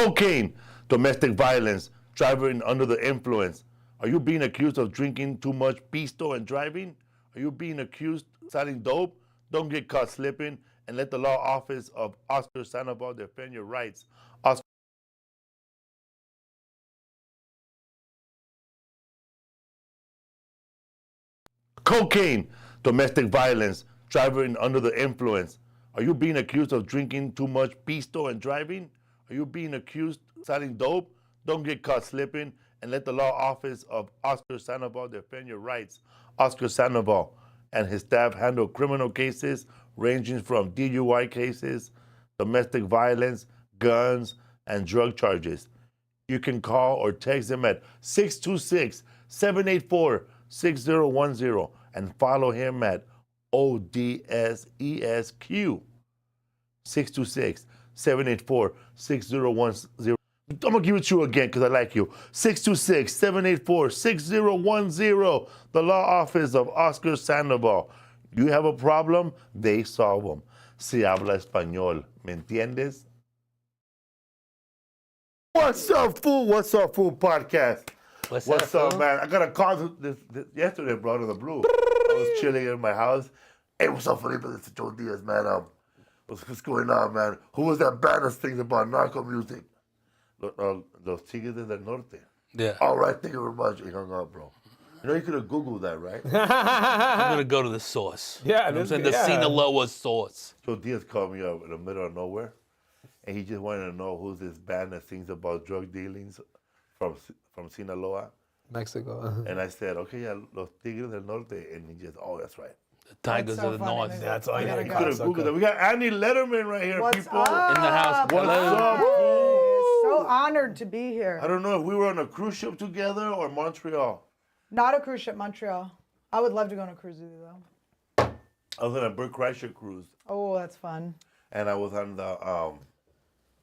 Cocaine, domestic violence, driving under the influence. Are you being accused of drinking too much pisto and driving? Are you being accused of selling dope? Don't get caught slipping and let the law office of Oscar Sandoval defend your rights. Oscar. Cocaine, domestic violence, driving under the influence. Are you being accused of drinking too much pisto and driving? Are you being accused of selling dope? Don't get caught slipping and let the law office of Oscar Sandoval defend your rights. Oscar Sandoval and his staff handle criminal cases ranging from DUI cases, domestic violence, guns, and drug charges. You can call or text them at 626-784-6010 and follow him at ODSESQ. 626-784-6010. I'm going to give it to you again because I like you. 626-784-6010. The law office of Oscar Sandoval. You have a problem, they solve them. Si habla español. ¿Me entiendes? What's up, fool? What's up, fool podcast? What's up, man? I got a call this yesterday, bro, out of the blue. I was chilling in my house. Hey, what's up, Felipe? This is Joe Diaz, man. What's going on, man? Who was that band that sings about narco music? Los Tigres del Norte. Yeah. All right, thank you very much. He hung up, bro. You know, you could have Googled that, right? I'm going to go to the source. Yeah, you know what I'm saying? The Sinaloa source. Joe Diaz called me up in the middle of nowhere, and he just wanted to know who's this band that sings about drug dealings from Sinaloa. Mexico. And I said, okay, yeah, Los Tigres del Norte. And he just, oh, that's right. The Tigers of the North. That's all You could have Googled that. We got Annie Lederman right here, What's people. up? In the house. What's Hello. up, fool? So honored to be here. I don't know if we were on a cruise ship together or Montreal. Not a cruise ship, Montreal. I would love to go on a cruise with you, though. I was on a Bert Kreischer cruise, Oh, that's fun. and I was on the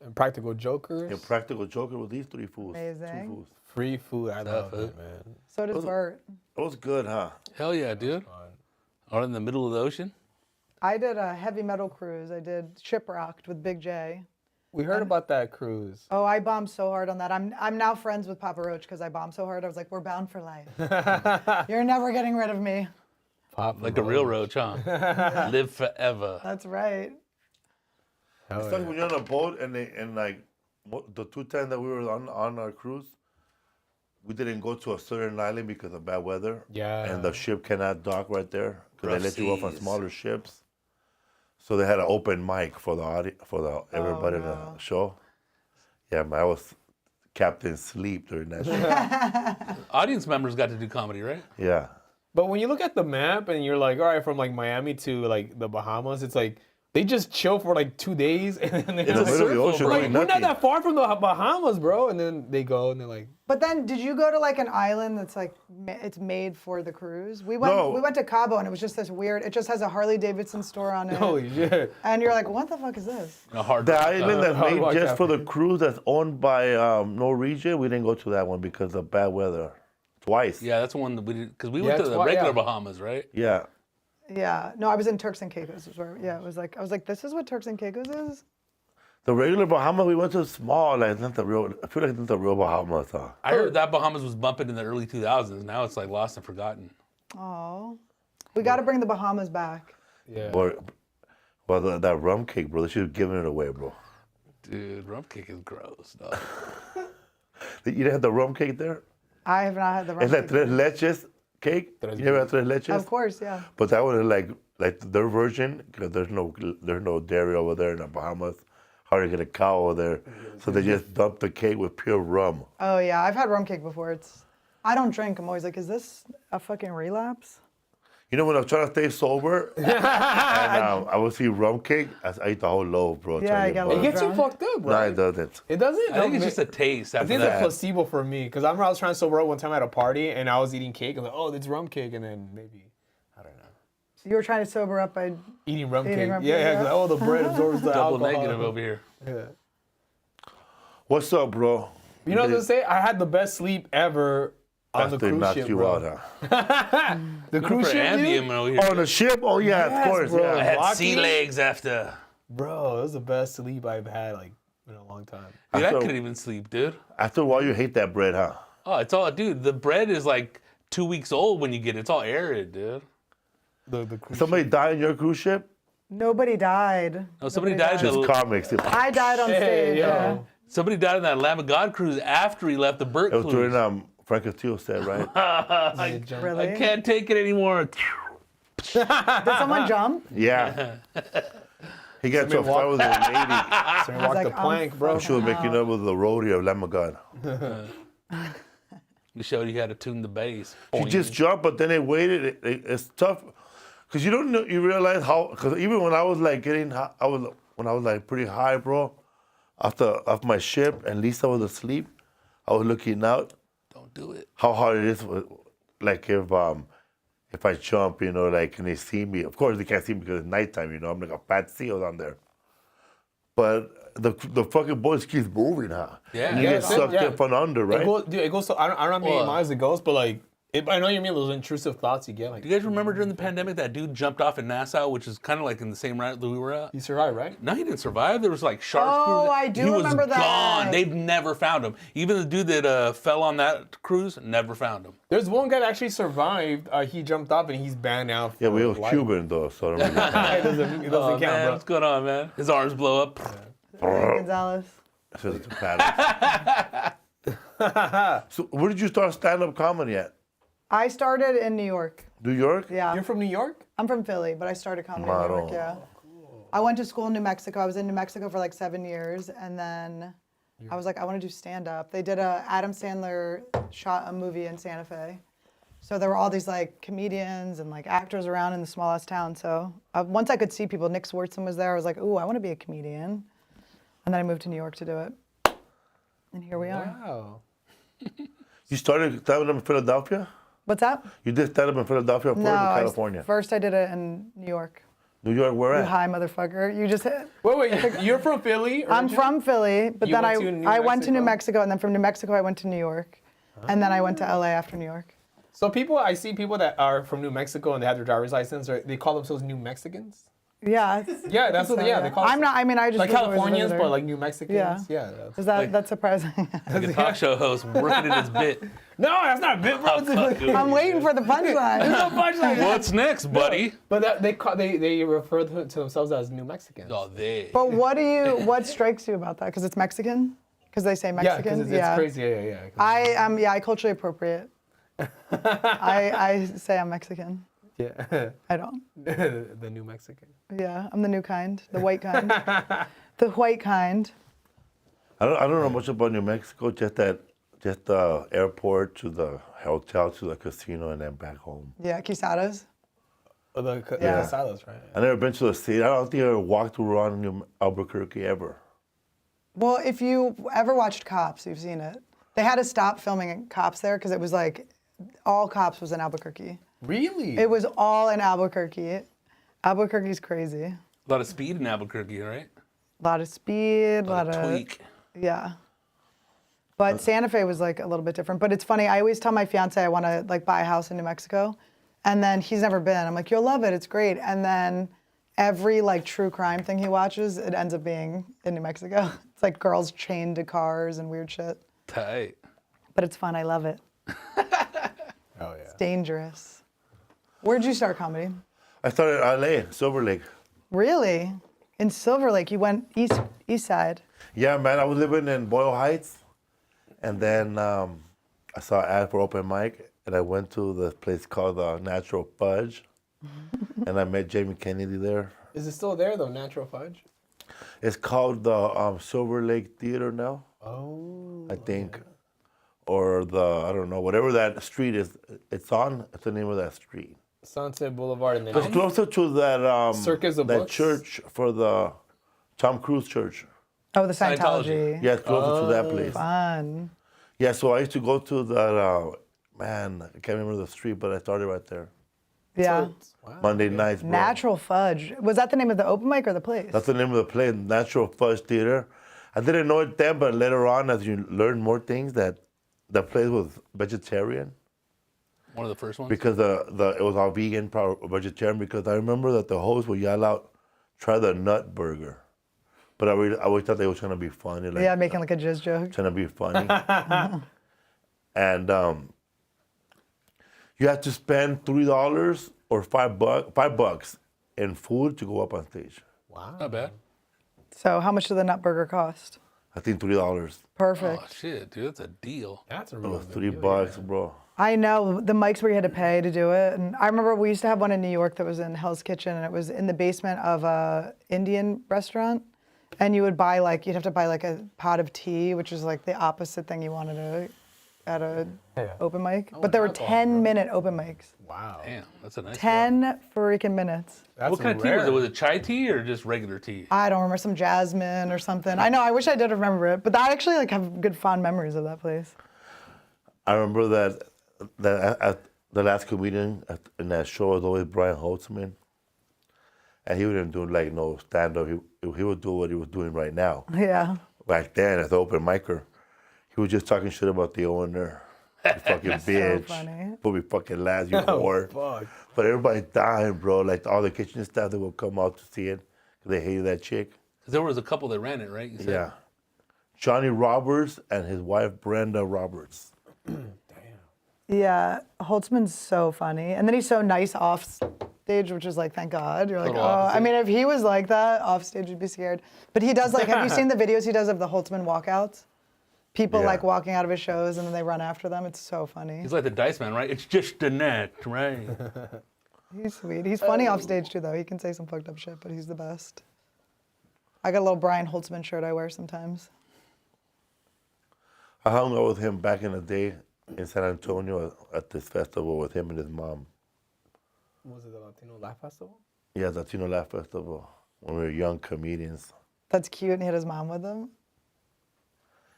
Impractical Jokers. Impractical Joker with these three fools. Amazing. Two fools. Free food. I love it, man. So does Bert. It was good, huh? Hell yeah, dude. Out in the middle of the ocean? I did a heavy metal cruise. I did Shipwrecked with Big J. We heard about that cruise. Oh, I bombed so hard on that. I'm now friends with Papa Roach because I bombed so hard. I was like, we're bound for life. You're never getting rid of me. Like a real roach, huh? Live forever. That's right. It's like when you're on a boat and the 2 times that we were on our cruise, we didn't go to a certain island because of bad weather. Yeah. And the ship cannot dock right there because they let you off on seas. smaller ships. So they had an open mic for everybody in the show. Yeah, man, I was Captain Sleep during that show. Audience members got to do comedy, right? Yeah. But when you look at the map and you're like, all right, from like Miami to like the Bahamas, it's like they just chill for like 2 days and then they In the middle of the ocean, like, like we're not nothing. that far from the Bahamas, bro. And then they go and they're like, But then, did you go to like an island that's like it's made for the cruise? We went. No. We went to Cabo, and it was just this weird. It just has a Harley Davidson store on it. holy shit. And you're like, what the fuck is this? A hard The island that's Hard made rock just for the cafe. cruise that's owned by Norwegian, we didn't go to that one because of bad weather. Twice. Yeah, that's the one that we did. Because we Yeah, went to it's the why- regular yeah. Bahamas, right? Yeah. Yeah. No, I was in Turks and Caicos. Is where, yeah, it was like I was like, this is what Turks and Caicos is. The regular Bahamas, we went to small, like, not the real, I feel like it's the real Bahamas, huh? I heard that Bahamas was bumping in the early 2000s. Now it's like lost and forgotten. Oh, we got to bring the Bahamas back. Yeah. Well, that rum cake, bro, they should have given it away, bro. Dude, rum cake is gross, dog. You didn't have the rum cake there? I have not had the rum It's like cake. tres leches cake. You never had tres leches? Of course, yeah. But that one is like their version, because there's no dairy over there in the Bahamas. Hardly get a cow over there. So they just dump the cake with pure rum. Oh yeah, I've had rum cake before. I don't drink. I'm always like, is this a fucking relapse? You know, when I'm trying to stay sober, and I would see rum cake, I eat the whole loaf, bro. Yeah, I get a It little gets you drunk. fucked up, bro. No, it doesn't. It doesn't? I think it's just a taste I after think it's a that. placebo for me, because I remember I was trying to sober up one time at a party, and I was eating cake. I'm like, oh, it's rum cake, and then maybe, I don't know. You were trying to sober up by. Eating rum Eating cake. rum Yeah, cake, yeah, yeah. 'cause, oh, the bread absorbs the Double alcohol. negative over here. Yeah. What's up, bro? You know what I was gonna say? I had the best sleep ever on the After cruise knocked ship, you bro. out, huh? The cruise For ship, Andy dude? over here. Oh, the ship? Oh, yeah, Yes, of course. bro. I Yeah. had Walking? sea legs after. Bro, it was the best sleep I've had, like, in a long time. Dude, I So- couldn't even sleep, dude. After a while, you hate that bread, huh? Oh, it's all, dude. The bread is like 2 weeks old when you get it. It's all arid, dude. The cruise Somebody died on your cruise ship? Nobody died. No, somebody died. Just In comics. It I died on Hey, stage. yo. Yeah. somebody died on that Lamb of God cruise after he left the Burt was cruise. during Frank Castillo said, right? Really? I can't take it anymore. Did someone jump? Yeah. He got to a Somebody fight with a lady. So we walked like, the plank, bro. She was making up with the rodeo of Lamb of God. You showed you how to tune the bass. She just jumped, but then it waited. It's tough because you don't know. You realize how. Because even when I was like getting, when I was like pretty high, bro, off my ship, and Lisa was asleep, I was looking out Don't do it. how hard it is. Like if I jump, you know, like and they see me. Of course they can't see me because it's nighttime. You know, I'm like a fat seal down there. But the fucking boat keeps moving, huh? Yeah. And you Yeah, get sucked up and under, right? It goes so I don't know how many Well, miles it goes, but like I know you mean those intrusive thoughts you get. Like Do you guys remember during the pandemic that dude jumped off in Nassau, which is kind of like in the same route that we were at? you survive, right? No, he didn't survive. There was like sharks. Oh, cruising. I do he remember was that. gone. They've never found him. Even the dude that fell on that cruise, never found him. There's one guy that actually survived. He jumped off and he's banned now. Yeah, we were life. Cuban though, so I don't really it doesn't Oh, count, man, bro. what's going on, man? His arms blow up. Gonzalez. So it's bad. So where did you start stand-up comedy at? I started in New York. New York? Yeah. You're from New York? I'm from Philly, but I started comedy in New York, Model. yeah. I went to school in New Mexico. I was in New Mexico for like 7 years, and then I was like, I want to do stand-up. They did Adam Sandler shot a movie in Santa Fe. So there were all these like comedians and like actors around in the smallest town. So once I could see people, Nick Swartzen was there. I was like, ooh, I want to be a comedian. And then I moved to New York to do it. And here we are. Wow. You started stand-up in Philadelphia? What's that? You did stand-up in Philadelphia or California? First I did it in New York. New York, where You at? high motherfucker. You just hit. Wait, you're from Philly? I'm originally? from Philly, but You then went to New I went to New Mexico? Mexico, and then from New Mexico I went to New York, and then I went to LA after New York. So I see people that are from New Mexico and they have their driver's license, or they call themselves New Mexicans. Yeah. Yeah, that's what. Yeah, they call. I'm not. I mean, I just like was always a Californians, visitor. but like New Mexicans. Yeah. Yeah. Is that's surprising? Like a talk show host working in his bit. No, that's not a bit, bro. I'm waiting for the punchline. No punchline. What's next, buddy? But they refer to themselves as New Mexicans. Oh, they. But what strikes you about that? Because it's Mexican? Because they say Yeah, Mexican? because it's crazy. Yeah. I culturally appropriate. I say I'm Mexican. Yeah. I don't. The New Mexican. Yeah, I'm the new kind, the white kind. The white kind. I don't know much about New Mexico, just the airport to the hotel to the casino and then back home. Yeah, quisadas. The Yeah. Casados, right? I never been to the city. I don't think I ever walked around Albuquerque ever. Well, if you ever watched Cops, you've seen it. They had to stop filming Cops there because it was like all Cops was in Albuquerque. Really? It was all in Albuquerque. Albuquerque's crazy. A lot of speed in Albuquerque, right? A lot of speed, a lot of tweak. yeah. But Santa Fe was like a little bit different. But it's funny. I always tell my fiance I want to like buy a house in New Mexico, and then he's never been. I'm like, you'll love it. It's great. And then every like true crime thing he watches, it ends up being in New Mexico. It's like girls chained to cars and weird shit. Tight. But it's fun. I love it. Oh yeah. It's dangerous. Where'd you start comedy? I started in LA, Silver Lake. Really? In Silver Lake, you went east side. Yeah, man, I was living in Boyle Heights, and then I saw an ad for open mic, and I went to the place called Natural Fudge, and I met Jamie Kennedy there. Is it still there though? Natural Fudge. It's called the Silver Lake Theater now, Oh. I think, or I don't know, whatever that street is. It's the name of that street. Sunset Boulevard and then. It's closer to that Circus of that Books? church for the Tom Cruise church. Oh, the Scientology. Yeah, it's closer to that place. Fun. Yeah, so I used to go to that, man, I can't remember the street, but I started right there. Yeah. Wow. Monday nights, bro. Natural Fudge. Was that the name of the open mic or the place? That's the name of the place, Natural Fudge Theater. I didn't know it then, but later on, as you learn more things, that the place was vegetarian One of the first ones. because it was all vegan, probably vegetarian. Because I remember that the host would yell out, "Try the nut burger," But I always thought they were trying to be funny. Like, Yeah, making like a jizz joke. trying to be funny. And you have to spend $3 or $5 in food to go up on stage. Wow. Not bad. So how much did the nut burger cost? I think $3. Perfect. Oh shit, dude, that's a deal. That's a It real was good deal, $3, yeah. bro. I know the mics where you had to pay to do it, and I remember we used to have one in New York that was in Hell's Kitchen, and it was in the basement of a Indian restaurant, and you would buy like you'd have to buy like a pot of tea, which is like the opposite thing you wanted at a open mic. But there were 10-minute open mics. Wow. Damn, that's a nice. 10 freaking minutes. That's What kind of tea rare. was it? Was it chai tea or just regular tea? I don't remember, some jasmine or something. I know, I wish I did remember it, but I actually like have good fond memories of that place. I remember that the last comedian in that show was always Brian Holtzman. And he wouldn't do like no stand-up. He would do what he was doing right now. Yeah. Back then, as an open micer, he was just talking shit about the owner. You fucking bitch. funny. Put me fucking last, you whore. Fuck. But everybody's dying, bro. Like all the kitchen staff that will come out to see it because they hated that chick. 'Cause there was a couple that ran it, right? You said? Yeah. Johnny Roberts and his wife Brenda Roberts. Yeah, Holtzman's so funny. And then he's so nice off stage, which is like, thank God. You're like, Total oh, opposite. I mean, if he was like that, off stage you'd be scared. But he does like, have you seen the videos he does of the Holtzman walkouts? People Yeah. like walking out of his shows and then they run after them. It's so funny. He's like the Dice Man, right? It's just a net, right? He's sweet. He's funny off stage too, though. He can say some fucked up shit, but he's the best. I got a little Brian Holtzman shirt I wear sometimes. I hung out with him back in the day in San Antonio at this festival with him and his mom. Was it the Latino Laugh Festival? Yeah, Latino Laugh Festival when we were young comedians. That's cute, and he had his mom with him.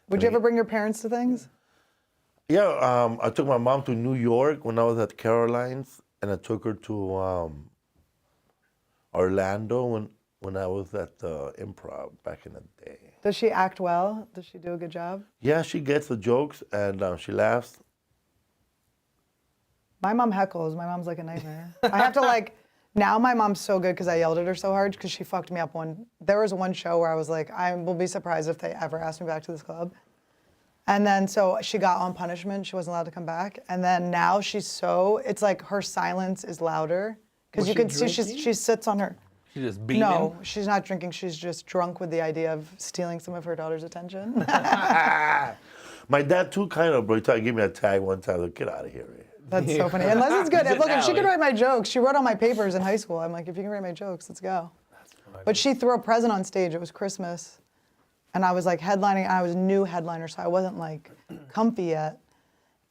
Would you ever bring your parents to things? Yeah, I took my mom to New York when I was at Caroline's, and I took her to Orlando when I was at the Improv back in the day. Does she act well? Does she do a good job? Yeah, she gets the jokes and she laughs. My mom heckles. My mom's like a nightmare. I have to like, now my mom's so good because I yelled at her so hard because she fucked me up there was one show where I was like, I will be surprised if they ever ask me back to this club. And then so she got on punishment. She wasn't allowed to come back. And then now it's like her silence is louder because Was you she can see drinking? she sits on her. She just beaming. No, she's not drinking. She's just drunk with the idea of stealing some of her daughter's attention. My dad too, kind of, bro. He tried to give me a tag one time. Like, get out of here, man. That's so funny. Unless it's good. Is it Look, if she now? could write my jokes, she wrote all my papers in high school. I'm like, if you can write my jokes, let's go. But she threw a present on stage. It was Christmas. And I was like headlining, and I was a new headliner, so I wasn't like comfy yet.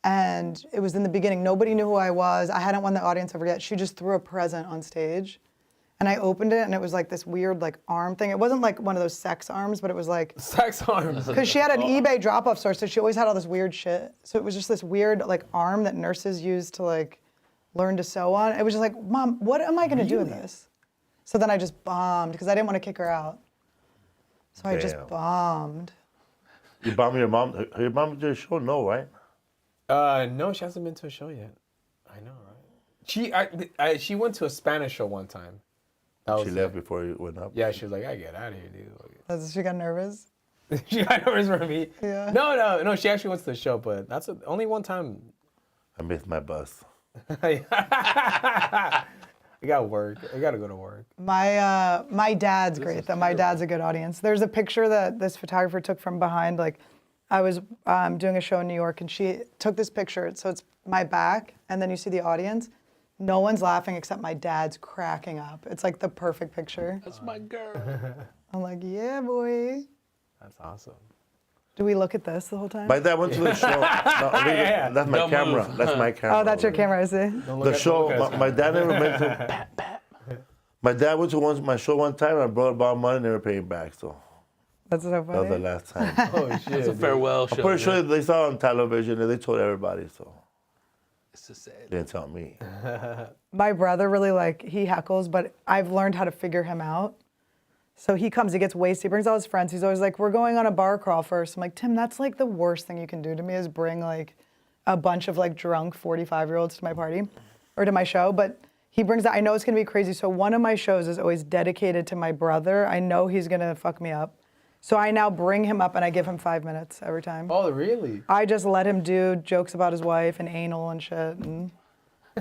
And it was in the beginning. Nobody knew who I was. I hadn't won the audience over yet. She just threw a present on stage. And I opened it, and it was like this weird like arm thing. It wasn't like one of those sex arms, but it was like, Sex arms. because she had an eBay drop-off store, so she always had all this weird shit. So it was just this weird like arm that nurses use to like learn to sew on. It was just like, Mom, what am I gonna do with this? So then I just bombed because I didn't want to kick her out. So I just Damn. bombed. You bombed your mom? Your mom did a show? No, right? No, she hasn't been to a show yet. I know, right? She went to a Spanish show one time. That She was left it. before you went up. Yeah, she was like, I get out of here, dude. She got nervous. She got nervous for me. Yeah. No. She actually went to the show, but that's only one time. I missed my bus. I got work. I gotta go to work. My dad's great though. My dad's a good audience. There's a picture that this photographer took from behind. Like, I was doing a show in New York, and she took this picture. So it's my back, and then you see the audience. No one's laughing except my dad's cracking up. It's like the perfect picture. That's my girl. I'm like, yeah, boy. That's awesome. Do we look at this the whole time? My dad went to the show. No, that's my Don't camera. move. That's my camera. Oh, that's your camera, I see. The show. My dad never went to. My dad went to my show one time. I brought about money and never paid him back. So That's so that was the funny. last time. Oh shit. It's a farewell show. Pretty sure yeah. they saw it on television and they told everybody. So It's just sad. they didn't tell me. My brother really he heckles, but I've learned how to figure him out. So he comes, he gets wasted, he brings all his friends. He's always like, we're going on a bar crawl first. I'm like, Tim, that's like the worst thing you can do to me is bring like a bunch of like drunk 45-year-olds to my party or to my show. But he brings that, I know it's gonna be crazy. So one of my shows is always dedicated to my brother. I know he's gonna fuck me up. So I now bring him up and I give him 5 minutes every time. Oh, really? I just let him do jokes about his wife and anal and shit. And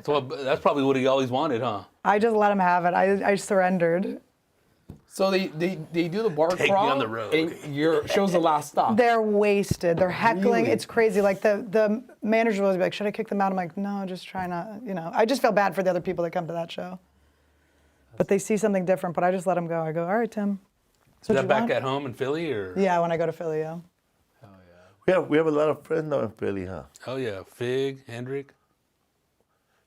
So that's probably what he always wanted, huh? I just let him have it. I surrendered. So they do the bar Take me crawl, on the road. and your show's the last stop. They're wasted. They're heckling. Really? It's crazy. Like the manager will be like, should I kick them out? I'm like, no, just try not, you know. I just feel bad for the other people that come to that show. But they see something different, but I just let them go. I go, all right, Tim. Is that back at home in Philly or? Yeah, when I go to Philly, yeah. We have a lot of friends now in Philly, huh? Oh yeah, Fig, Hendrick.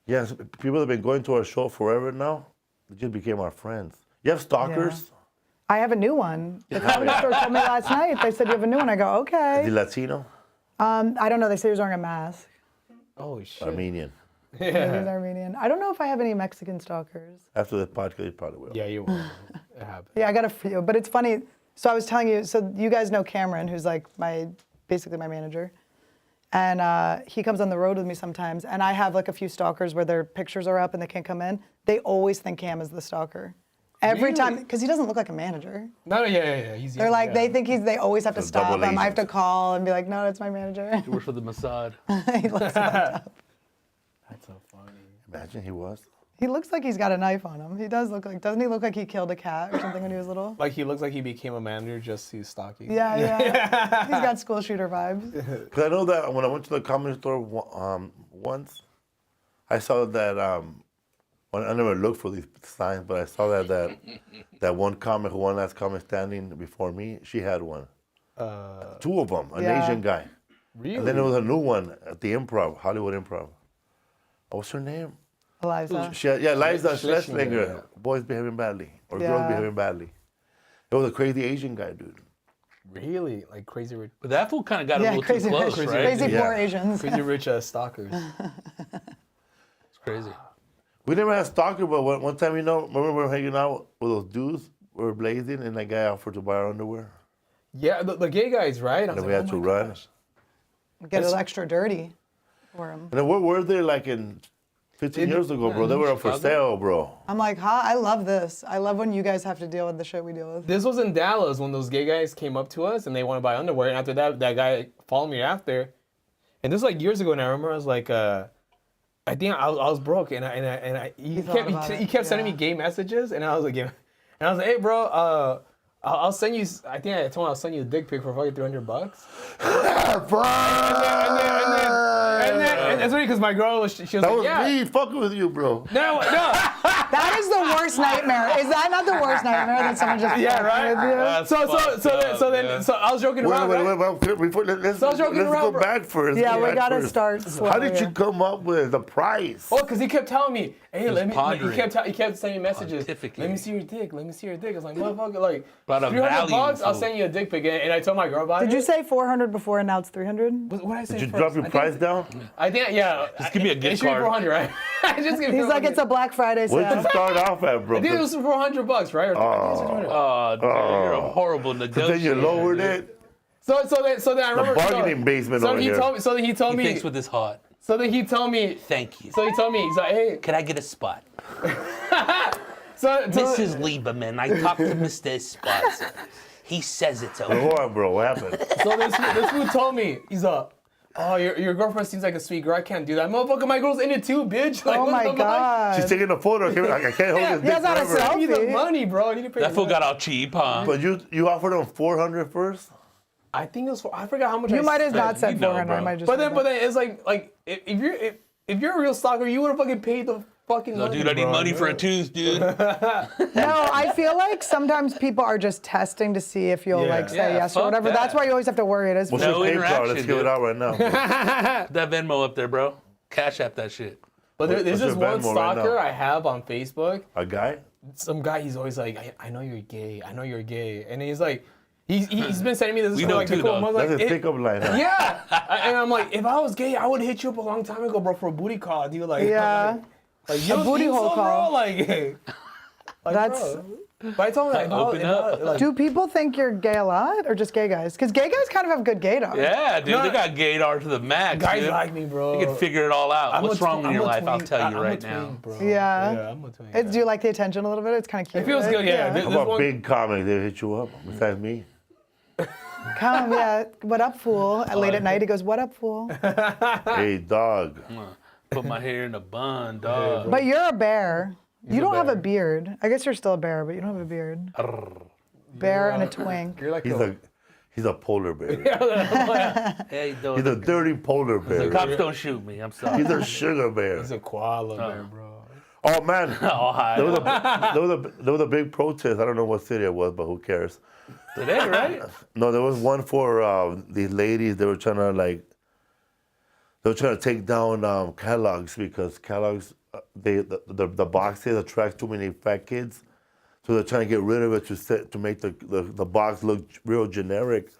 Yes, people have been going to our show forever now. They just became our friends. You have stalkers? I have a new one. The comedy store told me last night. They said you have a new one. I go, Is he okay. Latino? I don't know. They say he was wearing a mask. Oh shit. Armenian. Maybe he's Armenian. I don't know if I have any Mexican stalkers. After the podcast, you probably will. Yeah, you will. It happened. Yeah, I got a few, but it's funny. So I was telling you, so you guys know Cameron, who's like basically my manager. And he comes on the road with me sometimes. And I have like a few stalkers where their pictures are up and they can't come in. They always think Cam is the stalker. Every time, because he doesn't look like a manager. No, yeah. He's They're like, they think they always have to Those stop double him. I have to agents. call and be like, no, it's my manager. He works for the Mossad. He looks fucked up. That's so funny. Imagine he was. He looks like he's got a knife on him. He does look like, doesn't he look like he killed a cat or something when he was little? Like he looks like he became a manager just to stalking. Yeah. He's got school shooter vibes. Because I know that when I went to the comedy store once, I saw that, well, I never looked for these signs, but I saw that one comic, one last comic standing before me, she had one. Two of them, an Yeah. Asian guy. Really? And then there was a new one at the Improv, Hollywood Improv. What's her name? Eliza. Liza Schlesinger, Schlesinger. yeah. Boys behaving badly, or Yeah. girls behaving badly. It was a crazy Asian guy, dude. Really? Like crazy rich, But that fool kind of got a Yeah, little crazy, too close, rich, right? crazy Yeah. poor Asians. crazy rich stalkers. It's crazy. We never had stalker, but one time, remember we were hanging out with those dudes, we were blazing, and that guy offered to buy our underwear. Yeah, the gay guys, right? I was And we like, had oh to my run. gosh. Get it extra dirty for him. And then where were they like in 15 years ago, bro? They were up for Chicago? sale, bro. I'm like, I love this. I love when you guys have to deal with the shit we deal with. This was in Dallas when those gay guys came up to us and they want to buy underwear. And after that guy followed me after. And this was like years ago. And I remember I was like, I think I was broke. And he kept sending me gay messages. And I was like, yeah. And I was like, hey, bro, I'll send you. I think I told him I'll send you a dick pic for fucking $300. And it's funny because my girl was. She was That like, was yeah. me fucking with you, bro. No. That is the worst nightmare. Is that not the worst nightmare that someone just Yeah, fucked right? with you? That's So fucked up, man. I was joking around. right? Wait. Before, let's So I was joking go around, bro. back first. Yeah, Go we back gotta first. start slow. How did you here. come up with the price? Oh, because he kept telling me, hey, let me. pondering. He kept sending me messages. Pontificating. Let me see your dick. Let me see your dick. I was like, motherfucker, like About a $300, value, I'll fool. send you a dick pic. And I told my girl about it. Did you say 400 before and now it's 300? What did I say Did you first? drop your I price think, down? I think, yeah. Just give me a gift it should be card. 400, right? Just give me He's like, 400. it's a Black Friday What did sale. you start off at, bro? I think it was $400, right? Or Oh, dude, you're a horrible negotiator. Then you lowered dude. it. So then I remember. bargaining basement so over he here. told me. So then he told He me. thinks with his heart. So then he told me. Thank you. So he told me. He's like, hey. Can I get a spot? So Mrs. Lieberman, I talked to Mr. Esparza. He says it's okay. Hold on, bro. What happened? So this fool told me, he's like, oh, your girlfriend seems like a sweet girl. I can't do that. Motherfucker, my girl's in it too, bitch. Like, Oh what my the fuck? God. She's taking a photo. I can't hold this Yeah, dick not a forever. selfie. I need the money, bro. I need to pay That the fool money. got out cheap, huh? But you offered him 400 first? I think it was. I forgot how much. You I might have said. not said you know, 400. I bro. might just. But said then that. it's like if you're a real stalker, you would have fucking paid the fucking No, money. dude, I need bro. money for a tooth, dude. No, I feel like sometimes people are just testing to see if you'll Yeah. like say Yeah, yes or fuck whatever. That's that. why you always have to worry. It is. What's No your PayPal? interaction, Let's give it dude. out right now. Put that Venmo up there, bro. Cash app that shit. But there's What's this your one Venmo right stalker now? I have on Facebook. A guy? Some guy, he's always like, I know you're gay. I know you're gay. And he's like, he's been sending me this We for know like too, a couple dog. months. That's Like, his pickup line, huh? yeah. And I'm like, if I was gay, I would hit you up a long time ago, bro, for a booty call, dude. Like, Yeah. like you A don't booty think hole so, call. bro? Like That's- bro. But I told him, like, Open up. like, Do people think you're gay a lot, or just gay guys? Because gay guys kind of have good gaydar. Yeah, dude, No, they got gaydar to the max. guys dude. like me, bro. You can figure it all out. I'm What's a wrong tw- with your I'm a life? I'll twink. tell you I'm a right twink, now. bro. Yeah. I'm a twink. Do you like the attention a little bit? It's kind of cute. It feels right? good, yeah. How This about one- big comics? They hit you up besides me? Come, yeah. What up, fool? Late at night, he goes, "What up, fool?" Hey, dog. Put my hair in a bun, dog. But you're a bear. You a don't have a bear. beard. I guess you're still a bear, but you don't have a beard. Bear and a twink. You're like He's a polar bear. Hey, He's a dirty polar the bear. cops don't shoot me. I'm sorry. He's a sugar bear. He's a koala bear, bro. Oh man, Oh, hi. there was a big protest. I don't know what city it was, but who cares? Today, right? No, there was one for these ladies. They were trying to take down Kellogg's because Kellogg's the boxes attract too many fat kids, so they're trying to get rid of it to make the box look real generic,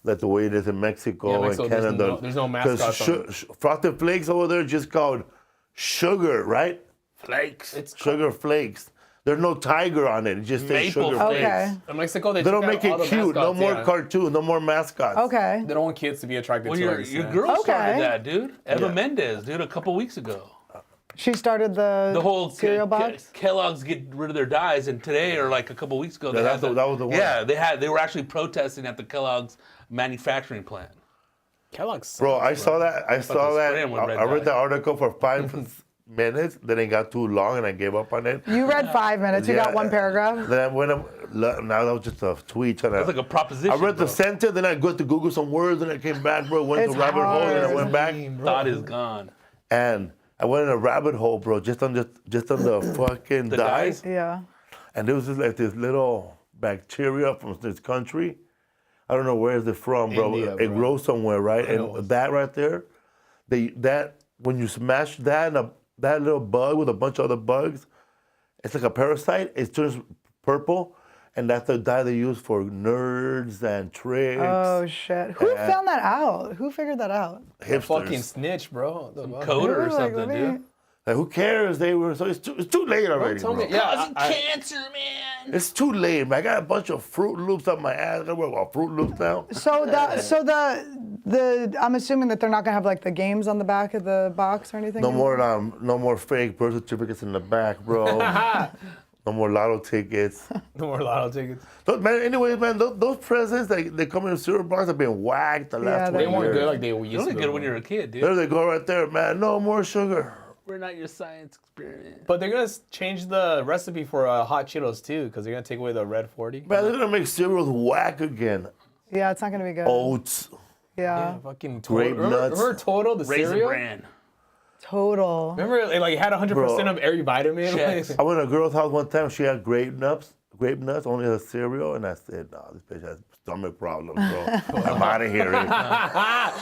like the way it is in Mexico Yeah, and Mexico, Canada. there's no mascots on it. Frosted Flakes over there just called sugar, right? Flakes. It's Sugar Flakes. There's no tiger on it. It just says Maple sugar Flakes. flakes. Okay. in Mexico, They don't make it cute. No more cartoons. cartoons. No more mascots. Okay. They don't want kids to be attracted Well, to your it. girl started Okay. that, dude. Eva Yeah. Mendez, dude, a couple weeks ago. She started the whole cereal box. Kellogg's get rid of their dyes, and today or like a couple weeks ago, they Yeah, had that was the one. Yeah, they were actually protesting at the Kellogg's manufacturing plant. Kellogg's. Bro, I saw that. I saw that. spraying with red I read dye. the article for 5 minutes. Then it got too long, and I gave up on it. You read 5 minutes. You got Yeah. one paragraph. Then I went up. Now that was just a tweet. That's like a proposition. I read the bro. sentence, then I go to Google some words, and I came back, bro. Went It's to rabbit hole, and I hard. went back, Thought is gone. and I went in a rabbit hole, bro, just on the fucking The dyes. dyes? Yeah. And there was just like this little bacteria from this country. I don't know where is it from, bro. India, It bro. grows somewhere, right? know. And that right there, when you smash that and that little bug with a bunch of other bugs, it's like a parasite. It turns purple, and that's the dye they use for nerds and tricks. Oh shit. Who found that out? Who figured that out? Hipsters. Fucking snitch, bro. Coder or Like, something, let me- dude. Like, who cares? It's too late already. Tell me, bro. yeah, Cancer, man. It's too late, man. I got a bunch of Fruit Loops up my ass. I wear Fruit Loops now. So the I'm assuming that they're not gonna have like the games on the back of the box or anything. No more fake birth certificates in the back, bro. No more lotto tickets. No more lotto tickets. Man, anyway, man, those presents they come in a cereal box have been whacked the last they 20 They weren't years. good like they You used only to. good when you're a kid, dude. There they go right there, man. No more sugar. We're not your science experiment. But they're gonna change the recipe for hot Cheetos too, because they're gonna take away the red 40. Man, they're gonna make cereals whack again. Yeah, it's not gonna be good. Oats. Yeah. Fucking Grape Total. nuts. Remember Total, the Raisin cereal? bran. Total. Remember, it had 100% Bro. of every vitamin. Checks. I went to a girl's house one time. She had grape nuts, only her cereal, and I said, "No, this bitch has stomach problems, bro. I'm out of here."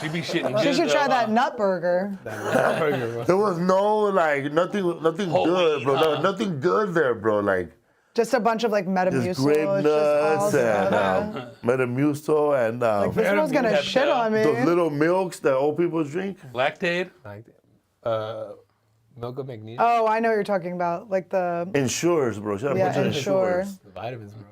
She be shitting She good, should try though, that huh? nut burger. There was no nothing Whole good, wheat, bro. There huh? was nothing good there, bro. Like Just a bunch of like Metamucil. just grape It's just all nuts and together. Metamucil and This one's gonna Pepto. shit on me. those little milks that old people drink. Lactate. Milk of magnesia. Oh, I know what you're talking about. Like the Ensures, bro. She had a Yeah, bunch of Ensure. Ensures. The vitamins, bro.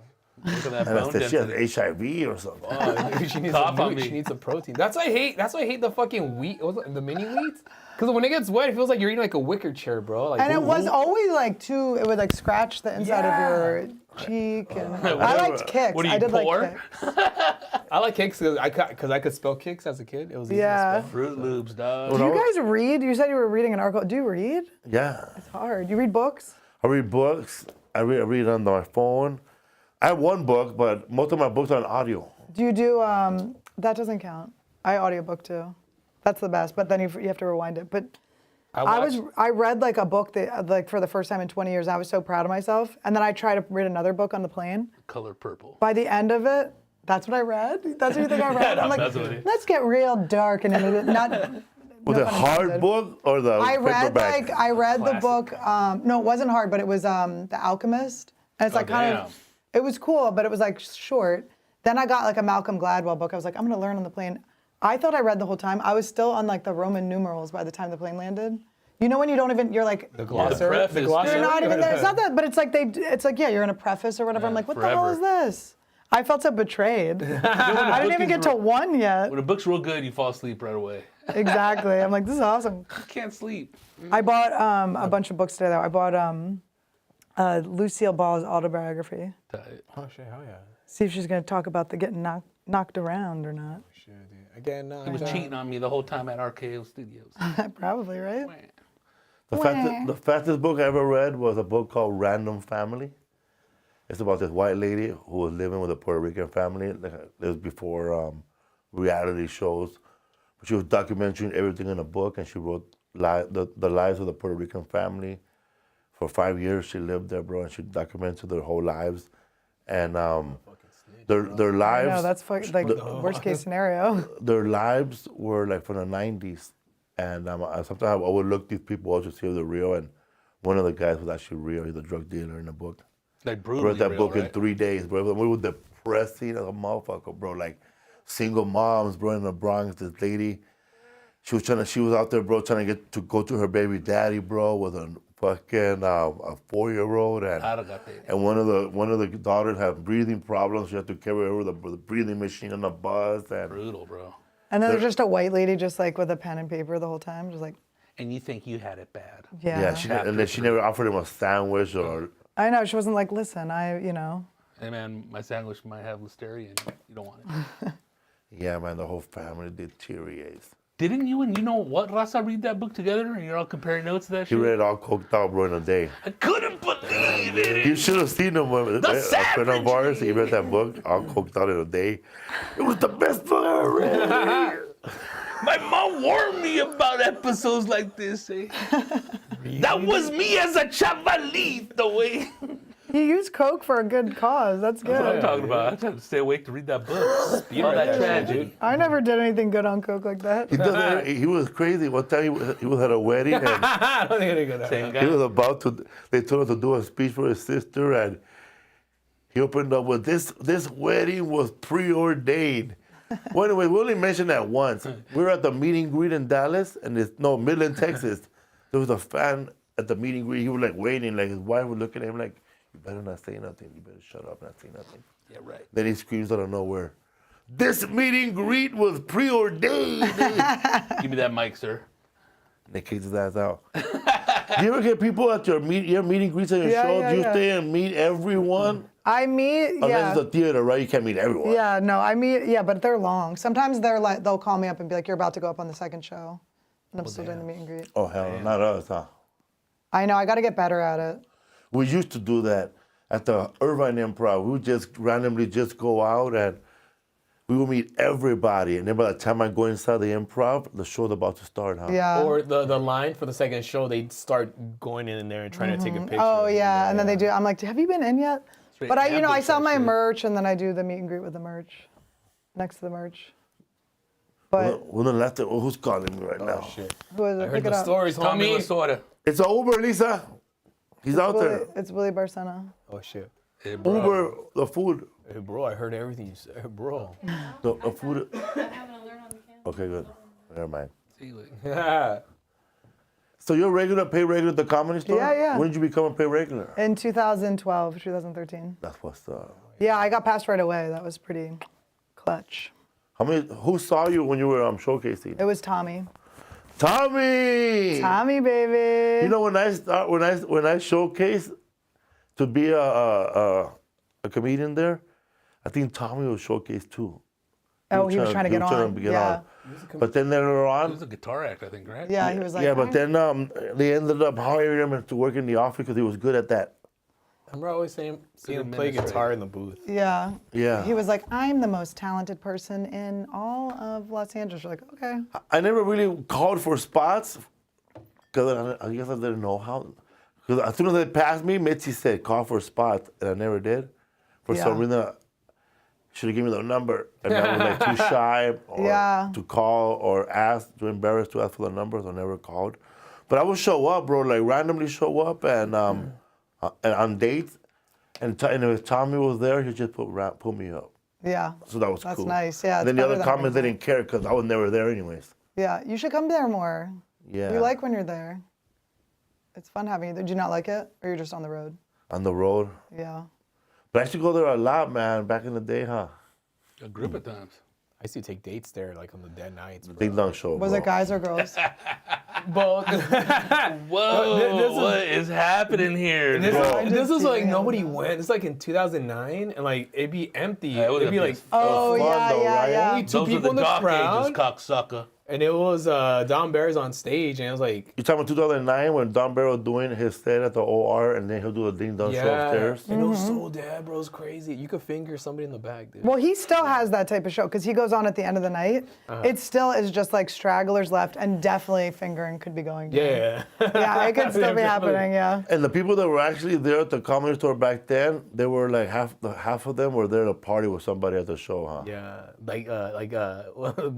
Look at that And I bone said she density. has HIV or something. She needs Cough on some, me. she needs some protein. That's why I hate the fucking wheat. The mini wheats. Because when it gets wet, it feels like you're eating like a wicker chair, bro. Like, and it who- was always like too. It would like scratch the inside of your cheek. And I liked kicks. What do you I did pour? like kicks. I like kicks because I could spell kicks as a kid. It was easy Yeah. to spell. Fruit Loops, dog. Do you guys read? You said you were reading an article. Do you read? Yeah. It's hard. You read books? I read books. I read on my phone. I have one book, but most of my books are on audio. Do you do? That doesn't count. I audiobook too. That's the best. But then you have to rewind it. But I read like a book that like for the first time in 20 years. I was so proud of myself. And then I tried to read another book on the plane. Color purple. By the end of it, that's what I read. That's what you think I read? I'm like, That's what it is. let's get real dark and into it. Not. Was no it pun hard intended. book or the I read paperback? I read the Classic. book. No, it wasn't hard, but it was The Alchemist, and it's like kind damn. of. It was cool, but it was like short. Then I got like a Malcolm Gladwell book. I was like, I'm gonna learn on the plane. I thought I read the whole time. I was still on like the Roman numerals by the time the plane landed. You know when you don't even, you're like, The glossary. preface. The You're glossary. you're not even there. It's not that, but it's like it's like, yeah, you're in a preface or whatever. I'm like, what the hell is forever. this? I felt so betrayed. I didn't even get to one yet. When a book's real good, you fall asleep right away. Exactly. I'm like, this is awesome. You can't sleep. I bought a bunch of books today though. I bought Lucille Ball's autobiography. Tight. Oh shit! Hell yeah. See if she's gonna talk about the getting knocked knocked around or not. Sure, dude. Again, no. He was cheating on me the whole time at RKO Studios. Probably, right? The fastest book I ever read was a book called Random Family. It's about this white lady who was living with a Puerto Rican family. It was before reality shows. But she was documenting everything in a book, and she wrote the lives of the Puerto Rican family. For 5 years, she lived there, bro, and she documented their whole lives. And their lives. No, that's like the worst case scenario. Their lives were like from the 90s. And sometimes I would look these people up to see if they're real. And one of the guys was actually real. He's a drug dealer in the book. Like brutally Read that real, book right? in 3 days, bro. We were depressing as a motherfucker, bro. Like single moms, bro, in the Bronx. This lady, she was out there, bro, trying to go to her baby daddy, bro, with a fucking a 4-year-old, and one of the daughters had breathing problems. She had to carry her with the breathing machine on the bus. And Brutal, bro. And then there's just a white lady just like with a pen and paper the whole time, just like. And you think you had it bad. Yeah. And then she never offered him a sandwich or. I know, she wasn't like, listen, Hey man, my sandwich might have listeria and you don't want it. Yeah, man, the whole family deteriorates. Didn't you and you know what, Raza, read that book together and you're all comparing notes to that He shit? read it all coked out, bro, in a day. I couldn't believe it! You should have seen him. A friend of ours, he read that book all coked out in a day. It was the best book I ever read. My mom warned me about episodes like this, eh? That was me as a chavalito, way. you use Coke for a good cause. That's good. That's what I'm talking about. I tried to stay awake to read that book. All that tragedy. I never did anything good on Coke like that. He was crazy. One time he was at a wedding and I don't think it'd go Same he guy. was about to. They told him to do a speech for his sister, and he opened up with this wedding was preordained. Well, anyway, we only mentioned that once. We were at the meet and greet in Dallas, and Midland, Texas. There was a fan at the meet and greet. He was like waiting, like his wife was looking at him like, "You better not say nothing. You better shut up, not say nothing." Yeah, right. Then he screams out of nowhere, "This meet and greet was preordained." Give me that mic, sir. They kicked his ass out. Do you ever get people at your meet and greets at your Yeah, show? yeah, Do you yeah. stay and meet everyone? I meet, Unless yeah. it's a theater, right? You can't meet everyone. Yeah, no, I meet, yeah, but they're long. Sometimes they'll call me up and be like, you're about to go up on the second show. And I'm still doing the meet and greet. Oh, hell, not us, huh? I know, I got to get better at it. We used to do that at the Irvine Improv. We would just randomly just go out and we would meet everybody. And then by the time I go inside the improv, the show's about to start, huh? Yeah. Or the line for the second show, they'd start going in there and trying to take a picture. Oh, yeah, and then they do, I'm like, have you been in yet? Straight But I ambush sell that my shit. merch and then I do the meet and greet with the merch, next to the merch. But Who's calling me right now? Shit. who is it? I heard Pick it the up. stories, Tommy homie. Lasorda. It's an Uber, Lisa. He's out there. It's Willie Barcena. Oh, shit. Hey, bro. Uber, the food. Hey, bro, I heard everything you said. Hey, bro. The food. I'm having to learn on the camera. Okay, good. Never mind. See, like, Yeah. So you're pay regular at the Comedy Store? Yeah, yeah. When did you become a pay regular? In 2012, 2013. That's what's up. Yeah, I got passed right away. That was pretty clutch. Who saw you when you were showcasing? It was Tommy. Tommy! Tommy, baby. You know, when I showcased to be a comedian there, I think Tommy was showcased too. Oh, he was trying to get on. Yeah. But then later it on, was a guitar act, I think, right? Yeah, he was like, yeah, but then they ended up hiring him to work in the office because he was good at that. I remember always seeing him play administrator. guitar in the booth. yeah. Yeah. He was like, I'm the most talented person in all of Los Angeles. You're like, okay. I never really called for spots because I guess I didn't know how. Because as soon as they passed me, Mitzi said, call for a spot, and I never did. For some Yeah. reason, should have given me the number. And I was like too shy or Yeah. to call or ask, too embarrassed to ask for the numbers. I never called. But I would show up, bro, like randomly show up and on dates. And if Tommy was there, he'd just put me up. Yeah. So that was That's cool. nice. Yeah. And it's then the better other than comments, they having- didn't care because I was never there anyways. Yeah. You should come there more. Yeah. You like when you're there. It's fun having you there. Do you not like it? Or you're just on the road? On the road. Yeah. But I used to go there a lot, man, back in the day, huh? A group of times. I used to take dates there, like on the dead nights. Bro. Big long show, Was bro. it guys or girls? But Whoa, what is happening here? this was like seeing nobody it. went. It's like in 2009, and like it'd be empty. Yeah, it It'd would've be been like Oh, fun yeah, though, yeah, right? yeah. only two Those are people the in the dark crowd, ages, cocksucker. and it was Don Barry's on stage, and it was like. You talking about 2009 when Don Barrow doing his set at the OR and then he'll do a ding dong show upstairs? And it was so dad, bro. It's crazy. You could finger somebody in the back, dude. Well, he still has that type of show because he goes on at the end of the night. It still is just like stragglers left, and definitely fingering could be going down. Yeah. Yeah, it could still be happening, yeah. And the people that were actually there at the Comedy Store back then, they were like half of them were there to party with somebody at the show, huh? Yeah,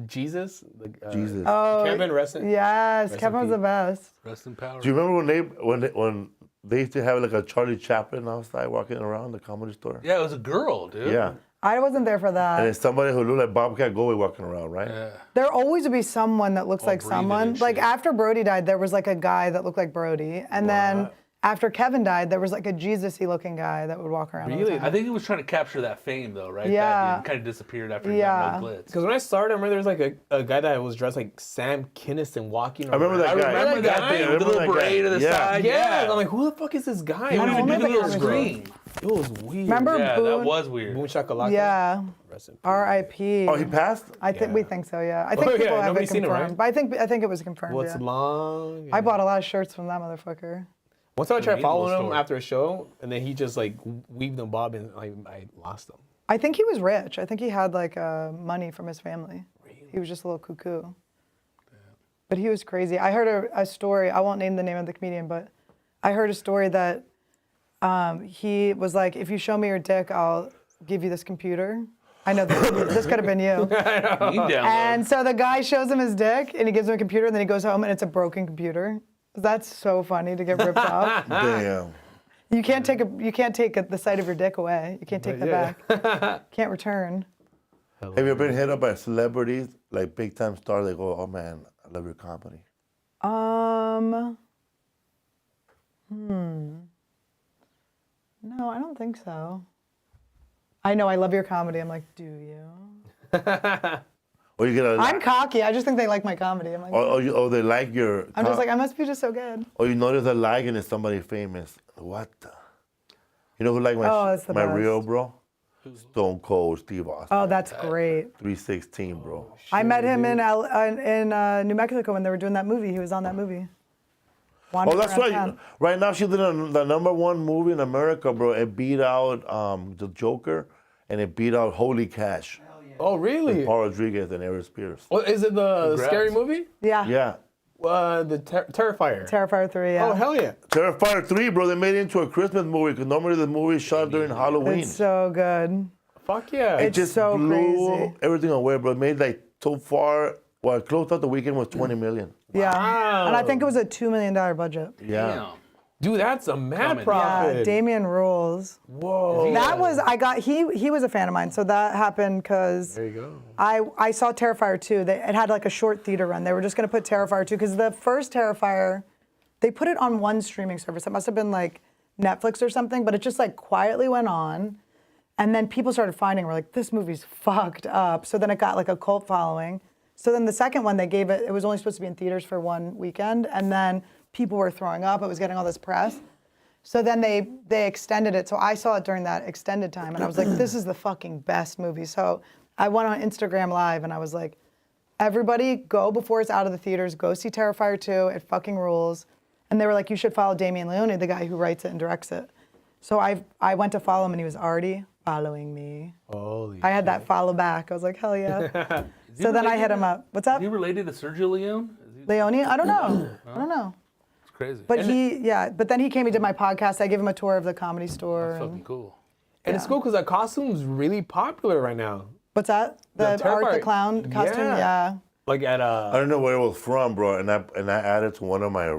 Jesus. Jesus. Oh, Kevin, rest in- yes, in Kevin was the peace. best. Rest in power. Do you remember when they used to have like a Charlie Chaplin outside walking around the Comedy Store? Yeah, it was a girl, dude. Yeah. I wasn't there for And that. it's somebody who looked like Bobcat Goldthwait walking around, right? Yeah. There always would be someone that looks like breathing someone. and Like shit. after Brody died, there was like a guy that looked like Brody, and then after Kevin died, there was like a Jesus-y looking guy that would walk around. all the Really? time. I think he was trying to capture that fame, though, right? Yeah. That kind of disappeared after he Yeah. got no glitz. Because when I started, I remember there was like a guy that was dressed like Sam Kinison walking around. I remember that guy. I remember that guy. thing with the little Remember that guy? braid to the Yeah. side. Yeah, I'm like, who the fuck is this guy? He What was did a don't he big do remember to little this Comedy girl? screen. It was weird. Remember Yeah, that Boone? was weird. Boone Shakalaka? Yeah. Rest in peace. R.I.P. Oh, he passed? I think we think so. Yeah. I think yeah, people have it nobody's seen it, confirmed, right? but I think it was confirmed. What's yeah. long? I bought a lot of shirts from that motherfucker. One time I tried Needle following him store. after a show, and then he just like weaved and bobbed, and I lost him. I think he was rich. I think he had like money from his family. Really? He was just a little cuckoo. But he was crazy. I heard a story. I won't name the name of the comedian, but I heard a story that he was like, if you show me your dick, I'll give you this computer. I know this could have been you. He downloaded. And so the guy shows him his dick, and he gives him a computer, and then he goes home, and it's a broken computer. That's so funny to get ripped off. Damn. You can't take the sight of your dick away. You can't take that back. Can't return. Have you ever been hit up by celebrities, like big time stars? They go, oh man, I love your comedy. No, I don't think so. I know I love your comedy. I'm like, do you? Or you get a, I'm cocky. I just think they like my comedy. I'm like, or they like your. I'm just like, I must be just so good. Or you notice a like and it's somebody famous. What the? You know who like my Oh, that's the my best. real bro? Stone Cold Steve Austin. Oh, that's great. 316, bro. I met him in New Mexico when they were doing that movie. He was on that movie. Oh, Wandering that's around right. town. Right now, she's in the #1 movie in America, bro. It beat out the Joker, and it beat out Holy Cash. Oh, really? Paul Rodriguez and Eric Spears. Well, is it the Congrats. scary movie? Yeah. Yeah. The Terrifier. Terrifier 3, yeah. Oh, hell yeah. Terrifier 3, bro. They made it into a Christmas movie because normally the movie is shot during Halloween. It's so good. Fuck yeah. It It's just so blew crazy. everything away, bro. It made like so far. Well, it closed out the weekend with 20 million. Yeah. Wow. And I think it was a $2 million budget. Yeah. Damn. Dude, that's a mad Comedy. Yeah, profit. Damien rules. Whoa. That was, he was a fan of mine, so that happened because There you go. I saw Terrifier 2. It had like a short theater run. They were just going to put Terrifier 2 because the first Terrifier, they put it on one streaming service. It must have been like Netflix or something, but it just like quietly went on. And then people started finding, we're like, this movie's fucked up. So then it got like a cult following. So then the second one, they gave it was only supposed to be in theaters for one weekend. And then people were throwing up. It was getting all this press. So then they extended it. So I saw it during that extended time. And I was like, this is the fucking best movie. So I went on Instagram Live and I was like, everybody go before it's out of the theaters. Go see Terrifier 2. It fucking rules. And they were like, you should follow Damien Leone, the guy who writes it and directs it. So I went to follow him and he was already following me. Holy I had that follow back. I was like, hell yeah. So then I hit him up. What's up? Is he related to Sergio Leone? Is he, Leone? I don't know. I don't know. it's crazy. But but then he came and did my podcast. I gave him a tour of the Comedy Store. That's and- fucking cool. And it's cool because that costume's really popular right now. What's that? The Art the Terrifier. Clown costume? Yeah. Yeah. Like at I don't know where it was from, bro, and I added to one of my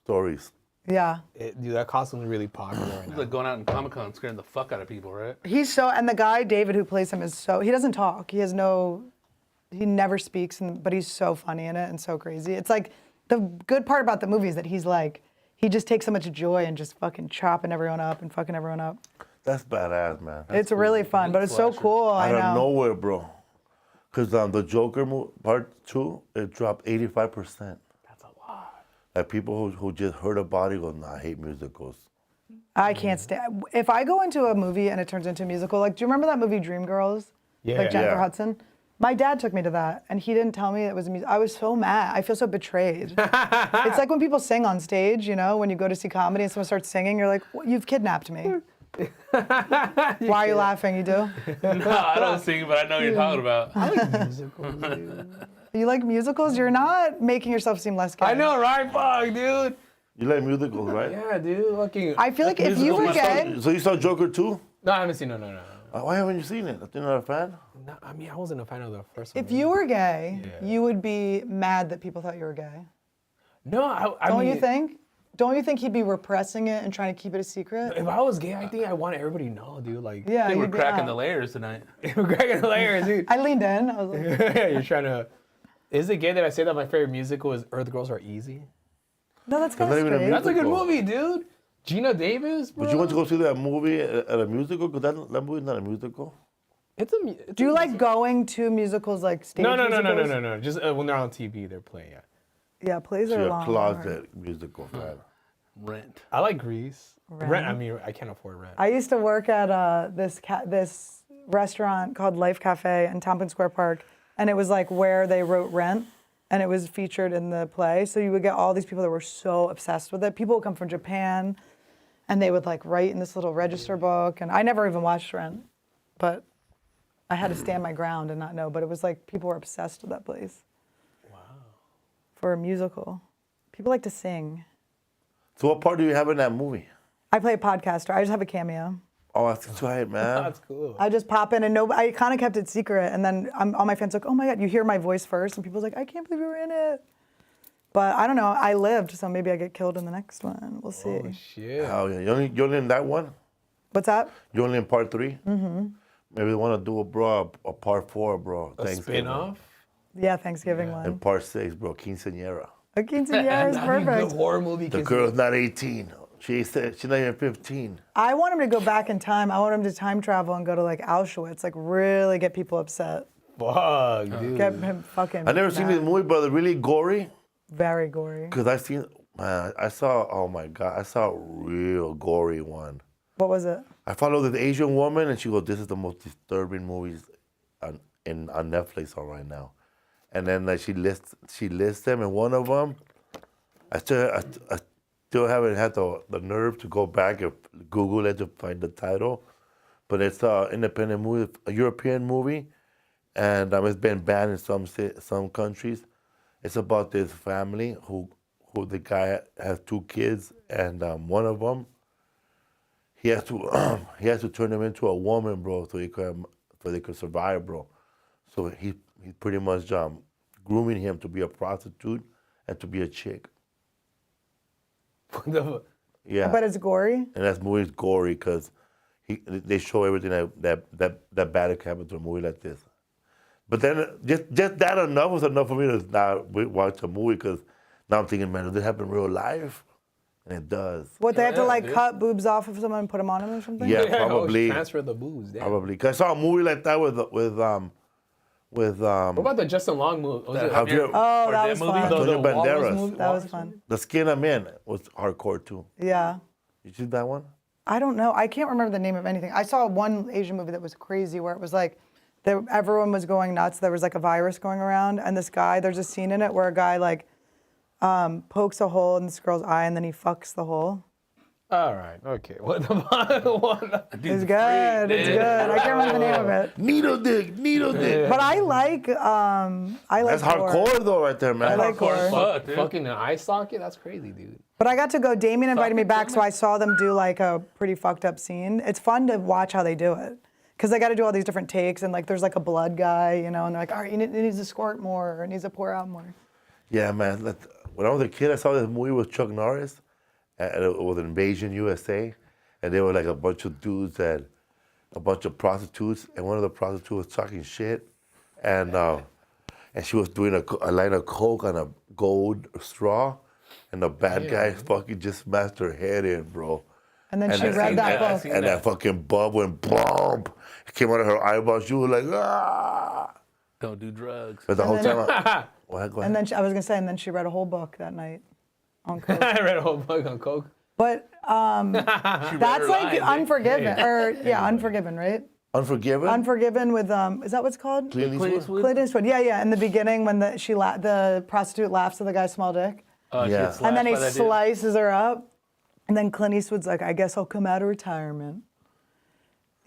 stories. Yeah. dude, that costume's really popular right It's now. like going out in Comic-Con scaring the fuck out of people, right? He's so, and the guy, David, who plays him is so, he doesn't talk. He never speaks, but he's so funny in it and so crazy. It's like, the good part about the movie is that he's like, he just takes so much joy in just fucking chopping everyone up and fucking everyone up. That's badass, man. It's really fun, but it's so Slasher. cool. I Out of know. nowhere, bro. Because the Joker part 2, it dropped 85%. That's a lot. Like people who just heard about it go, nah, I hate musicals. I can't stand. If I go into a movie and it turns into a musical, like, do you remember that movie Dreamgirls? Yeah. Like Jennifer Yeah. Hudson. My dad took me to that, and he didn't tell me it was a musical. I was so mad. I feel so betrayed. It's like when people sing on stage, you know, when you go to see comedy and someone starts singing, you're like, you've kidnapped me. Why are you laughing? You do? No, I don't sing, but I know what you're talking about. I like musicals, dude. You like musicals? You're not making yourself seem less gay. I know, right? Fuck, dude. You like musicals, right? Yeah, dude. Fucking. I feel like if you were gay, So you saw Joker 2? No, I haven't seen. No. Why haven't you seen it? You're not a fan? No, I mean, I wasn't a fan of the first one. if you were gay, Yeah. you would be mad that people thought you were gay. No, I Don't mean, you think? Don't you think he'd be repressing it and trying to keep it a secret? If I was gay, I think I want everybody to know, dude. Like, Yeah, They were you'd be cracking out. the layers tonight. we're cracking the layers, dude. I leaned in. I was like, You're trying to. Is it gay that I say that my favorite musical is Earth Girls Are Easy? no, that's kind not of even a straight. That's a good Musical. movie, dude. Gina Davis, bro. Would you want to go see that movie at a musical? Because that movie's not a musical. It's a. It's Do you like going to musicals like stage No. musicals? Just when they're on TV, they're playing. Yeah. Yeah, plays So are you're a long. closet musical fan. Rent. I like Grease. Rent? I mean, I can't afford rent. I used to work at this restaurant called Life Cafe in Tompkins Square Park, and it was like where they wrote Rent, and it was featured in the play. So you would get all these people that were so obsessed with it. People would come from Japan, and they would like write in this little register book. And I never even watched Rent, but I had to stand my ground and not know. But it was like people were obsessed with that place. Wow. For a musical, people like to sing. So what part do you have in that movie? I play a podcaster. I just have a cameo. Oh, that's tight, man. That's cool. I just pop in and I kind of kept it secret. And then all my fans like, oh my God, you hear my voice first. And people's like, I can't believe you were in it. But I don't know. I lived, so maybe I get killed in the next one. We'll see. Oh shit. Oh, yeah. You only in that one? What's that? You only in part 3? Mm-hmm. Maybe they want to do a part 4, bro. A Thanksgiving. spin-off. Yeah, Thanksgiving one. And part 6, bro. Quinceañera. A quinceañera is That'd be a perfect. good horror movie. The girl's not 18. She said she's not even 15. I want him to go back in time. I want him to time travel and go to like Auschwitz, like really get people upset. Fuck, dude. Get him fucking. I never seen mad. this movie, but it's really gory. Very gory. Because I saw, oh my God, I saw a real gory one. What was it? I followed this Asian woman, and she goes, "This is the most disturbing movies on Netflix on right now." And then she lists them, and one of them, I still haven't had the nerve to go back and Google it to find the title, but it's an independent movie, a European movie, and it's been banned in some countries. It's about this family who the guy has 2 kids, and one of them. He has to turn him into a woman, bro, so they could survive, bro. So he's pretty much grooming him to be a prostitute and to be a chick. Yeah. But it's gory. And that movie is gory because they show everything that bad could happen to a movie like this. But then just that enough was enough for me to not watch a movie because now I'm thinking, man, does this happen in real life? And it does. What, they have to Yeah, like dude. cut boobs off of someone and put them on them or something? Yeah, Oh, probably. transfer the booze. Damn. Probably. Cause I saw a movie like that with What about the Justin Long movie? Was it Javier- Oh, that was fun. Antonio Walrus Banderas. movie? That was Walrus fun. movie? The Skin I'm In was hardcore too. Yeah. You see that one? I don't know. I can't remember the name of anything. I saw one Asian movie that was crazy where it was like, everyone was going nuts. There was like a virus going around, and this guy, there's a scene in it where a guy like pokes a hole in this girl's eye, and then he fucks the hole. All right. Okay. What the fuck? It's good. It's good. I can't remember the name of it. Needle dick. But I like That's gore. hardcore though, right there, man. I like Hardcore as gore. fuck, dude. Fucking an eye socket? That's crazy, dude. But I got to go. Damien invited me back, so I saw them do like a pretty fucked up scene. It's fun to watch how they do it, because they got to do all these different takes, and like there's like a blood guy, you know, and they're like, all right, it needs to squirt more, or it needs to pour out more. Yeah, man. When I was a kid, I saw this movie with Chuck Norris, and it was Invasion USA, and they were like a bunch of dudes and a bunch of prostitutes, and one of the prostitutes was talking shit, and she was doing a line of coke on a gold straw, and the bad guy fucking just smashed her head in, bro. And then she And read that I book. seen And that fucking bub went boom. It came out of her eyeballs. She was like, ah. Don't do drugs. But the whole time, well, go ahead. And then I was gonna say, and then she read a whole book that night. on coke. I read a whole book on coke. But that's like Unforgiven, Unforgiven, right? Unforgiven? Unforgiven with is that what's called? Clint Eastwood? Clint Eastwood. Yeah. In the beginning, when the prostitute laughs at the guy's small dick, Yeah. and then he slices her up, and then Clint Eastwood's like, "I guess I'll come out of retirement."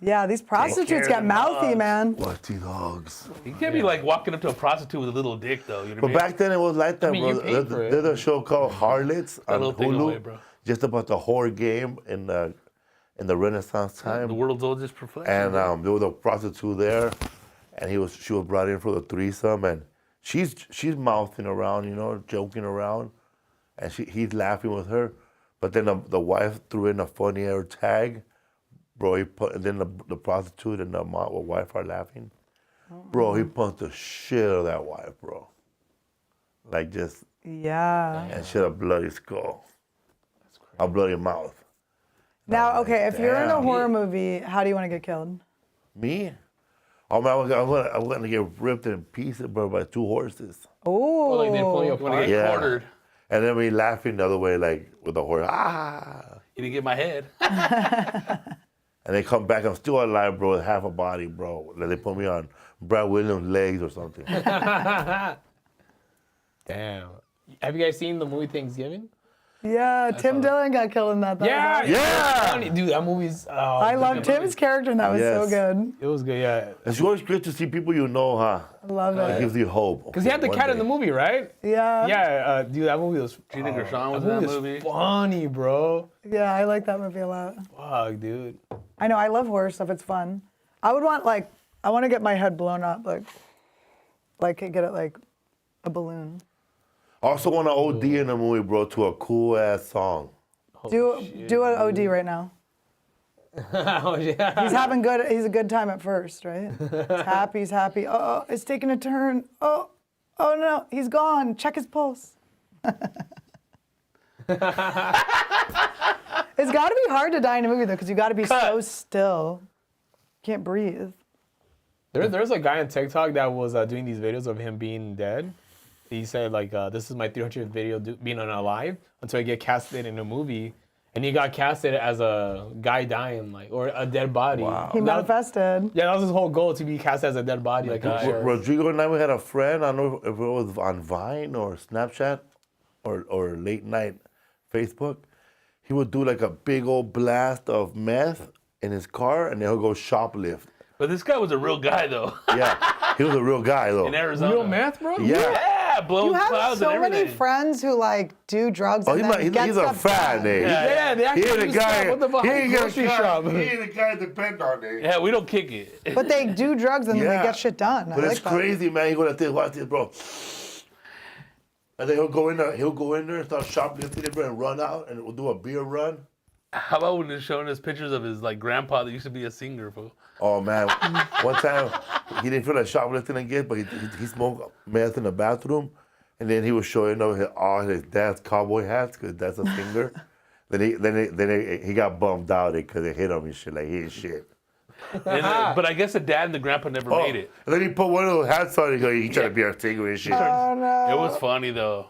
Yeah, these prostitutes get mouthy, man. What the dogs? You can't be like walking up to a prostitute with a little dick, though. You know what I But mean? back then it was like that, mean, bro. you paid for it. There's a show called Harlots on little thing Hulu, away, bro. just about the horror game in the Renaissance time. The world's oldest profession. And there was a prostitute there, and she was brought in for the threesome, and she's mouthing around, you know, joking around, and he's laughing with her, but then the wife threw in a funny air tag, bro. And then the prostitute and the wife are laughing, bro. He punched the shit out of that wife, bro, like just and she had a bloody skull, a bloody mouth. Now, okay, if you're in a Damn. horror movie, how do you want to get killed? Me? Oh man, I'm gonna get ripped in pieces, bro, by 2 horses. Oh, Like they pull you You want to apart. get Yeah. cornered. And then we laughing the other way, like with the horse. You didn't get my head. And they come back, I'm still alive, bro, with half a body, bro. Like they put me on Brad Williams' legs or something. Damn. Have you guys seen the movie Thanksgiving? yeah. Tim Dillon got killed in that. Yeah. was- Yeah. Funny. Dude, that movie's. I love Tim's character, and that was so Yes. good. It was good, yeah. It's always great to see people you know, huh? I love It it. gives you hope. Because he had the One cat in day. the movie, right? Yeah. Yeah, dude, that movie was. Gina Gershon was that in that movie movie. was funny, bro. Yeah, I like that movie a lot. Fuck, dude. I know, I love horror stuff. It's fun. I would want I want to get my head blown up, like get it like a balloon. I also want to OD in a movie, bro, to a cool ass song. Do an OD right now. Oh, yeah. He's a good time at first, right? He's happy. Oh, it's taking a turn. Oh no, he's gone. Check his pulse. It's got to be hard to die in a movie though, because you got to be so still. Can't breathe. There's a guy on TikTok that was doing these videos of him being dead. He said like, this is my 300th video being unalive until I get casted in a movie. And he got casted as a guy dying, like, or a dead body. Wow. He manifested. Yeah, that was his whole goal, to be cast as a dead body. Like, Rodrigo and I, we had a friend, I don't know if it was on Vine or Snapchat or late night Facebook. He would do like a big old blast of meth in his car and then he'll go shoplift. But this guy was a real guy, though. Yeah, he was a real guy though. In Arizona. real math, bro? Yeah. blowing You have clouds so and many everything. friends who like do drugs Oh, and then get he's a stuff fan, done. eh? Yeah, they He actually ain't a do guy. stuff. What the fuck? He ain't Grocery shop. He ain't a guy depend on it. Yeah, we don't kick it. But they do drugs and then they get shit done. But I it's like that. crazy, man. He go like this, watch this, bro. And then he'll go in there and start shoplifting it, bro, and run out and we'll do a beer run. How about when he's showing us pictures of his like grandpa that used to be a singer, fool? Oh man, one time he didn't feel like shoplifting again, but he smoked meth in the bathroom, and then he was showing all his dad's cowboy hats because that's a singer. then he got bummed out because it hit him and shit like he ain't shit. But I guess the dad and the grandpa never made it. And then he put one of those hats on. He tried to be a singer and shit. Oh no. It was funny though,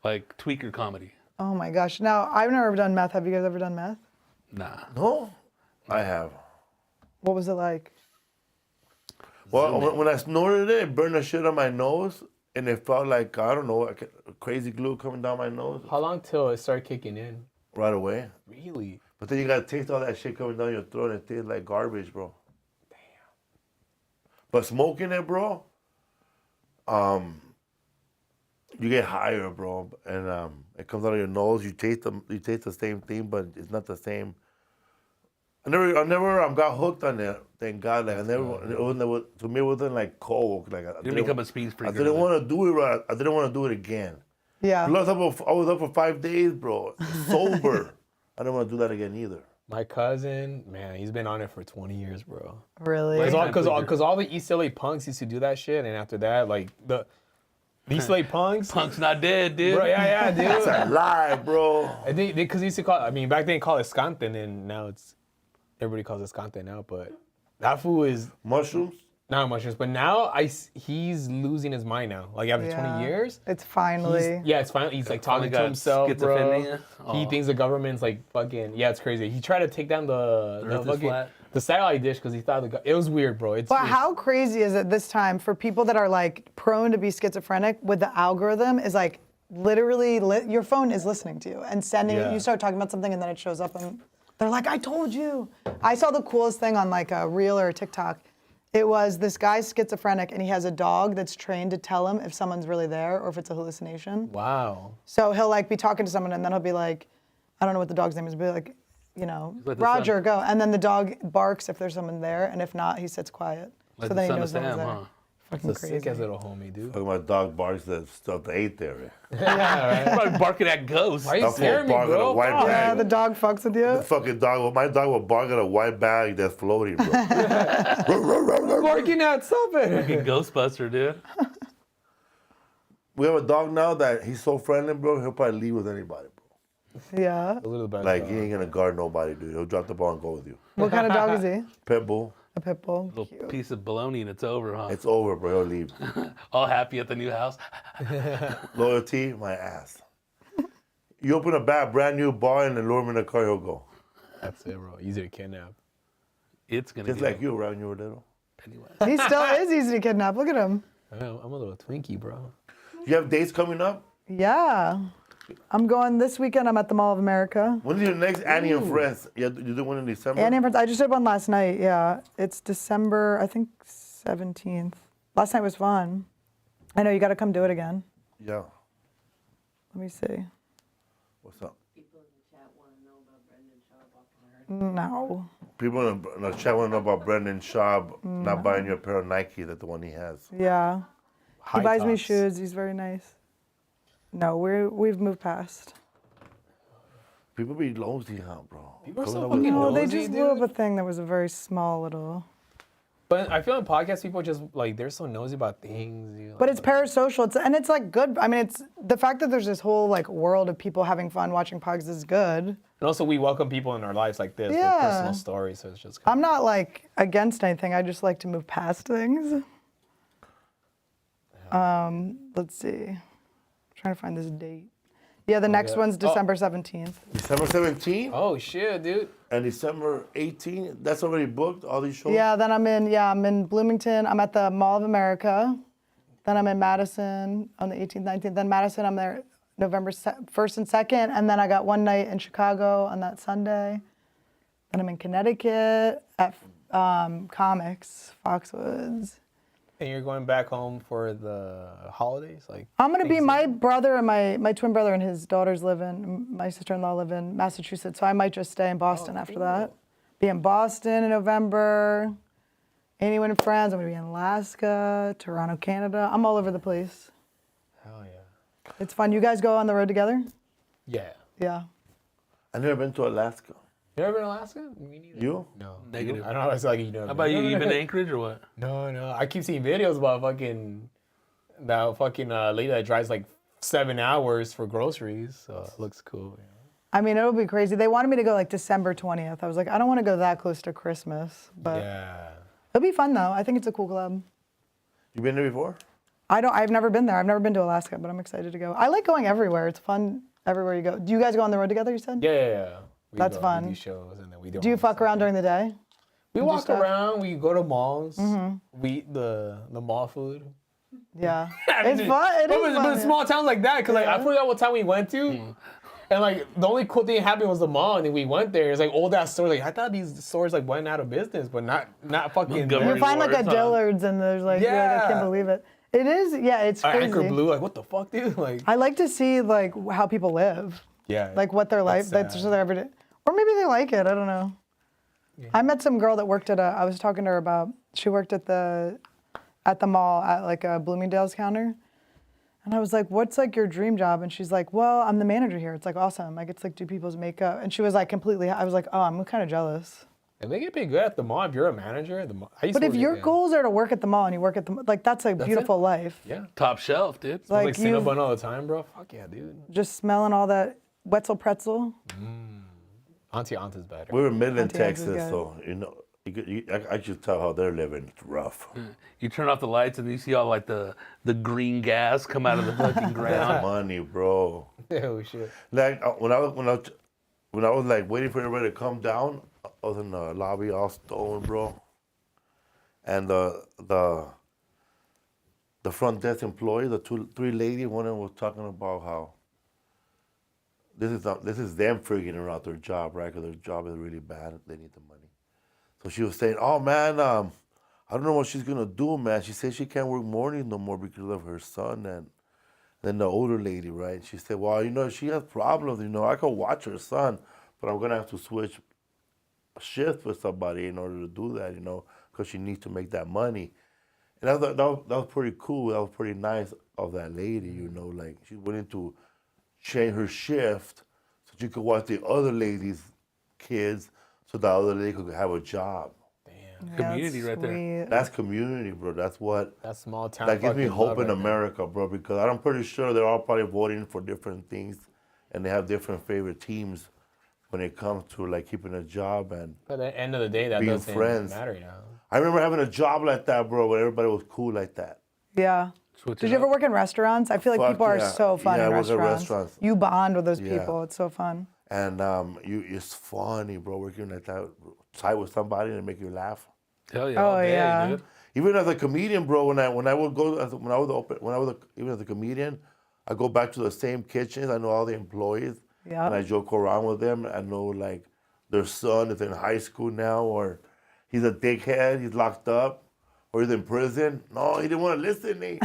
like tweaker comedy. Oh my gosh. Now, I've never done meth. Have you guys ever done meth? Nah. No, I have. What was it like? Well, when I snorted it burned the shit on my nose, and it felt like, I don't know, like a crazy glue coming down my nose How long till it started kicking in? right away. Really? But then you gotta taste all that shit coming down your throat, and it tastes like garbage, bro. Damn. But smoking it, bro, you get higher, bro, and it comes out of your nose. You taste the same thing, but it's not the same. I never got hooked on it. Thank God. Like to me, it wasn't like coke. Like You become a speed freak. I didn't want to do it right. I didn't want to do it again. Yeah. Plus, I was up for 5 days, bro, sober. I don't want to do that again either. My cousin, man, he's been on it for 20 years, bro. Really? Because all the East LA punks used to do that shit, and after that, like the East LA punks, Punk's not dead, dude. bro, yeah, dude. That's a lie, bro. I think because they used to call, I mean, back then call it Scante, and now everybody calls it Scante now, but that fool is, Mushrooms? Not much, but now he's losing his mind now. Like after 20 years, it's finally. It's finally. He's like talking to got himself, bro. schizophrenia? He thinks the government's like fucking. Yeah, it's crazy. He tried to take down the satellite dish because he thought it was weird, bro. But how crazy is it this time for people that are like prone to be schizophrenic with the algorithm is like literally your phone is listening to you and sending you start talking about something and then it shows up and they're like, I told you. I saw the coolest thing on like a reel or a TikTok. It was this guy's schizophrenic and he has a dog that's trained to tell him if someone's really there or if it's a hallucination. Wow. So he'll like be talking to someone and then he'll be like, I don't know what the dog's name is, but like, you know, Roger, go. And then the dog barks if there's someone there, and if not, he sits quiet. Like so then he knows no one's there. Huh? Fucking crazy. Sick as little homie, dude. Fucking my dog barks that stuff they ate there. Yeah, right. Probably barking at ghosts. Why are you scaring me, bro? Yeah, the dog fucks with you. The fucking dog, my dog will bark at a white bag that's floating, bro. Barking at something. Fucking Ghostbuster, dude. We have a dog now that he's so friendly, bro, he'll probably leave with anybody, bro. Yeah. A little bit. Like, he ain't gonna guard nobody, dude. He'll drop the ball and go with you. What kind of dog is he? Pit bull. A pit bull. Little piece of bologna and it's over, huh? It's over, bro. He'll leave. All happy at the new house. Loyalty, my ass. You open a brand new bar and then lure him in the car, he'll go. That's it, bro. Easy to kidnap. It's gonna Just get like you, right, when you were little. Pennywise. He still is easy to kidnap. Look at him. I'm a little Twinkie, bro. You have dates coming up? Yeah. I'm going this weekend. I'm at the Mall of America. When's your next Annie and Friends? You do one in December? Annie and Friends. I just did one last night. Yeah. It's December, I think, 17th. Last night was fun. I know you got to come do it again. Yeah. Let me see. What's up? People in the chat want to know about Brendan Schaub off the herd. No. People in the chat want to know about Brendan Schaub not buying you a pair of Nike that the one he has. Yeah. He High buys me tops. shoes. He's very nice. No, we've moved past. People be nosy, huh, bro? People are so Coming up with- fucking No, they nosy, just blew up dude. a thing that was a very small little. But I feel in podcast people just like they're so nosy about things. You know, But it's parasocial. And it's like good. I mean, it's the fact that there's this whole like world of people having fun watching podcasts is good. And also we welcome people in our lives like this with Yeah. personal stories. So it's just. I'm not like against anything. I just like to move past things. Let's see. I'm trying to find this date. Yeah, the next yeah. one's December 17th. December 17th Oh shit, dude. and December 18th. That's already booked, all these shows? Yeah, then I'm in Bloomington. I'm at the Mall of America. Then I'm in Madison on the 18th, 19th. Then Madison, I'm there November 1st and 2nd. And then I got one night in Chicago on that Sunday. Then I'm in Connecticut at Comics, Foxwoods. And you're going back home for the holidays, like. I'm gonna be, my brother and my twin brother and his daughters my sister-in-law live in Massachusetts, so I might just stay in Boston after that. Be in Boston in November. Anyone and friends, I'm gonna be in Alaska, Toronto, Canada. I'm all over the place. Hell yeah. It's fun. You guys go on the road together? Yeah. Yeah. I've never been to Alaska. You ever been to Alaska? Me neither. You? No. Negative. I don't know. It's like you know. How about you? You been to Anchorage or what? No. I keep seeing videos about that fucking lady that drives like 7 hours for groceries. So it looks cool. You know? I mean, it'll be crazy. They wanted me to go like December 20th. I was like, I don't want to go that close to Christmas, but Yeah. it'll be fun though. I think it's a cool club. You been there before? I've never been there. I've never been to Alaska, but I'm excited to go. I like going everywhere. It's fun everywhere you go. Do you guys go on the road together, you said? Yeah. We That's go, fun. We do shows and then we do. Do you fuck around during the day? We do walk stuff? around. We go to malls. We eat the mall food. Yeah. I mean, It's fun. It is but fun. in small towns like that, cause like I forgot what town we went to, and like the only cool thing happened was the mall, and then we went there. It's like old ass stores. Like I thought these stores like went out of business, but not fucking. Montgomery You find like a Rewards, huh? Dillard's and there's like, you're like, I can't Yeah. believe it. It is, yeah, it's crazy. Anchor Blue, like what the fuck, dude? Like I like to see like how people live, yeah, like what their life, that's just their everyday, or maybe they like it. I don't know. Yeah. I met some girl that worked at I was talking to her about. She worked at the mall at like a Bloomingdale's counter, and I was like, "What's like your dream job?" And she's like, "Well, I'm the manager here. It's like awesome. I get to like do people's makeup." And she was like completely. I was like, "Oh, I'm kind of jealous." And they get paid good at the mall if you're a manager. At the mall. I used But to if work your at, goals are to work at the mall and you work at the like, that's a beautiful life. yeah, Top shelf, dude. like Like Cinnabon all the time, bro. Fuck yeah, dude. just smelling all that Wetzel pretzel. Auntie's better. We were in Midland, Auntie Anne's is Texas, good. so you know I could tell how they're living. It's rough. You turn off the lights and you see all like the green gas come out of the fucking ground. Money, bro. Oh shit. Like when I was like waiting for everybody to come down, I was in the lobby all stoned, bro. And the front desk employee, the three ladies, one of them was talking about how this is them figuring out their job, right? Because their job is really bad. They need the money. So she was saying, "Oh man, I don't know what she's gonna do, man. She said she can't work mornings no more because of her son." And then the older lady, right? She said, "Well, she has problems. I could watch her son, but I'm gonna have to switch shifts with somebody in order to do that, because she needs to make that money." And I thought that was pretty cool. That was pretty nice of that lady, like she's willing to change her shift so she could watch the other lady's kids, so the other lady could have a job. Damn. Community right there. That's community, bro. That's what. That small town. That gives me fucking hope love in right there. America, bro, because I'm pretty sure they're all probably voting for different things, and they have different favorite teams when it comes to like keeping a job and But at the end of the day, that being doesn't friends. matter, I remember having a job like that, bro, where everybody was cool like that. Yeah. Switch Did it you ever up. work in restaurants? I feel like Fuck people are yeah. so fun Yeah, in I worked at restaurants. restaurants. You bond with those Yeah. people. It's so fun. And it's funny, bro, working like that, tight with somebody and make you laugh. Hell yeah. Oh, all day, yeah. dude. Even as a comedian, bro, when I would go even as a comedian, I go back to the same kitchens. I know all the employees, Yeah. and I joke around with them. I know like their son is in high school now, or he's a dickhead, he's locked up, or he's in prison. No, he didn't want to listen to me.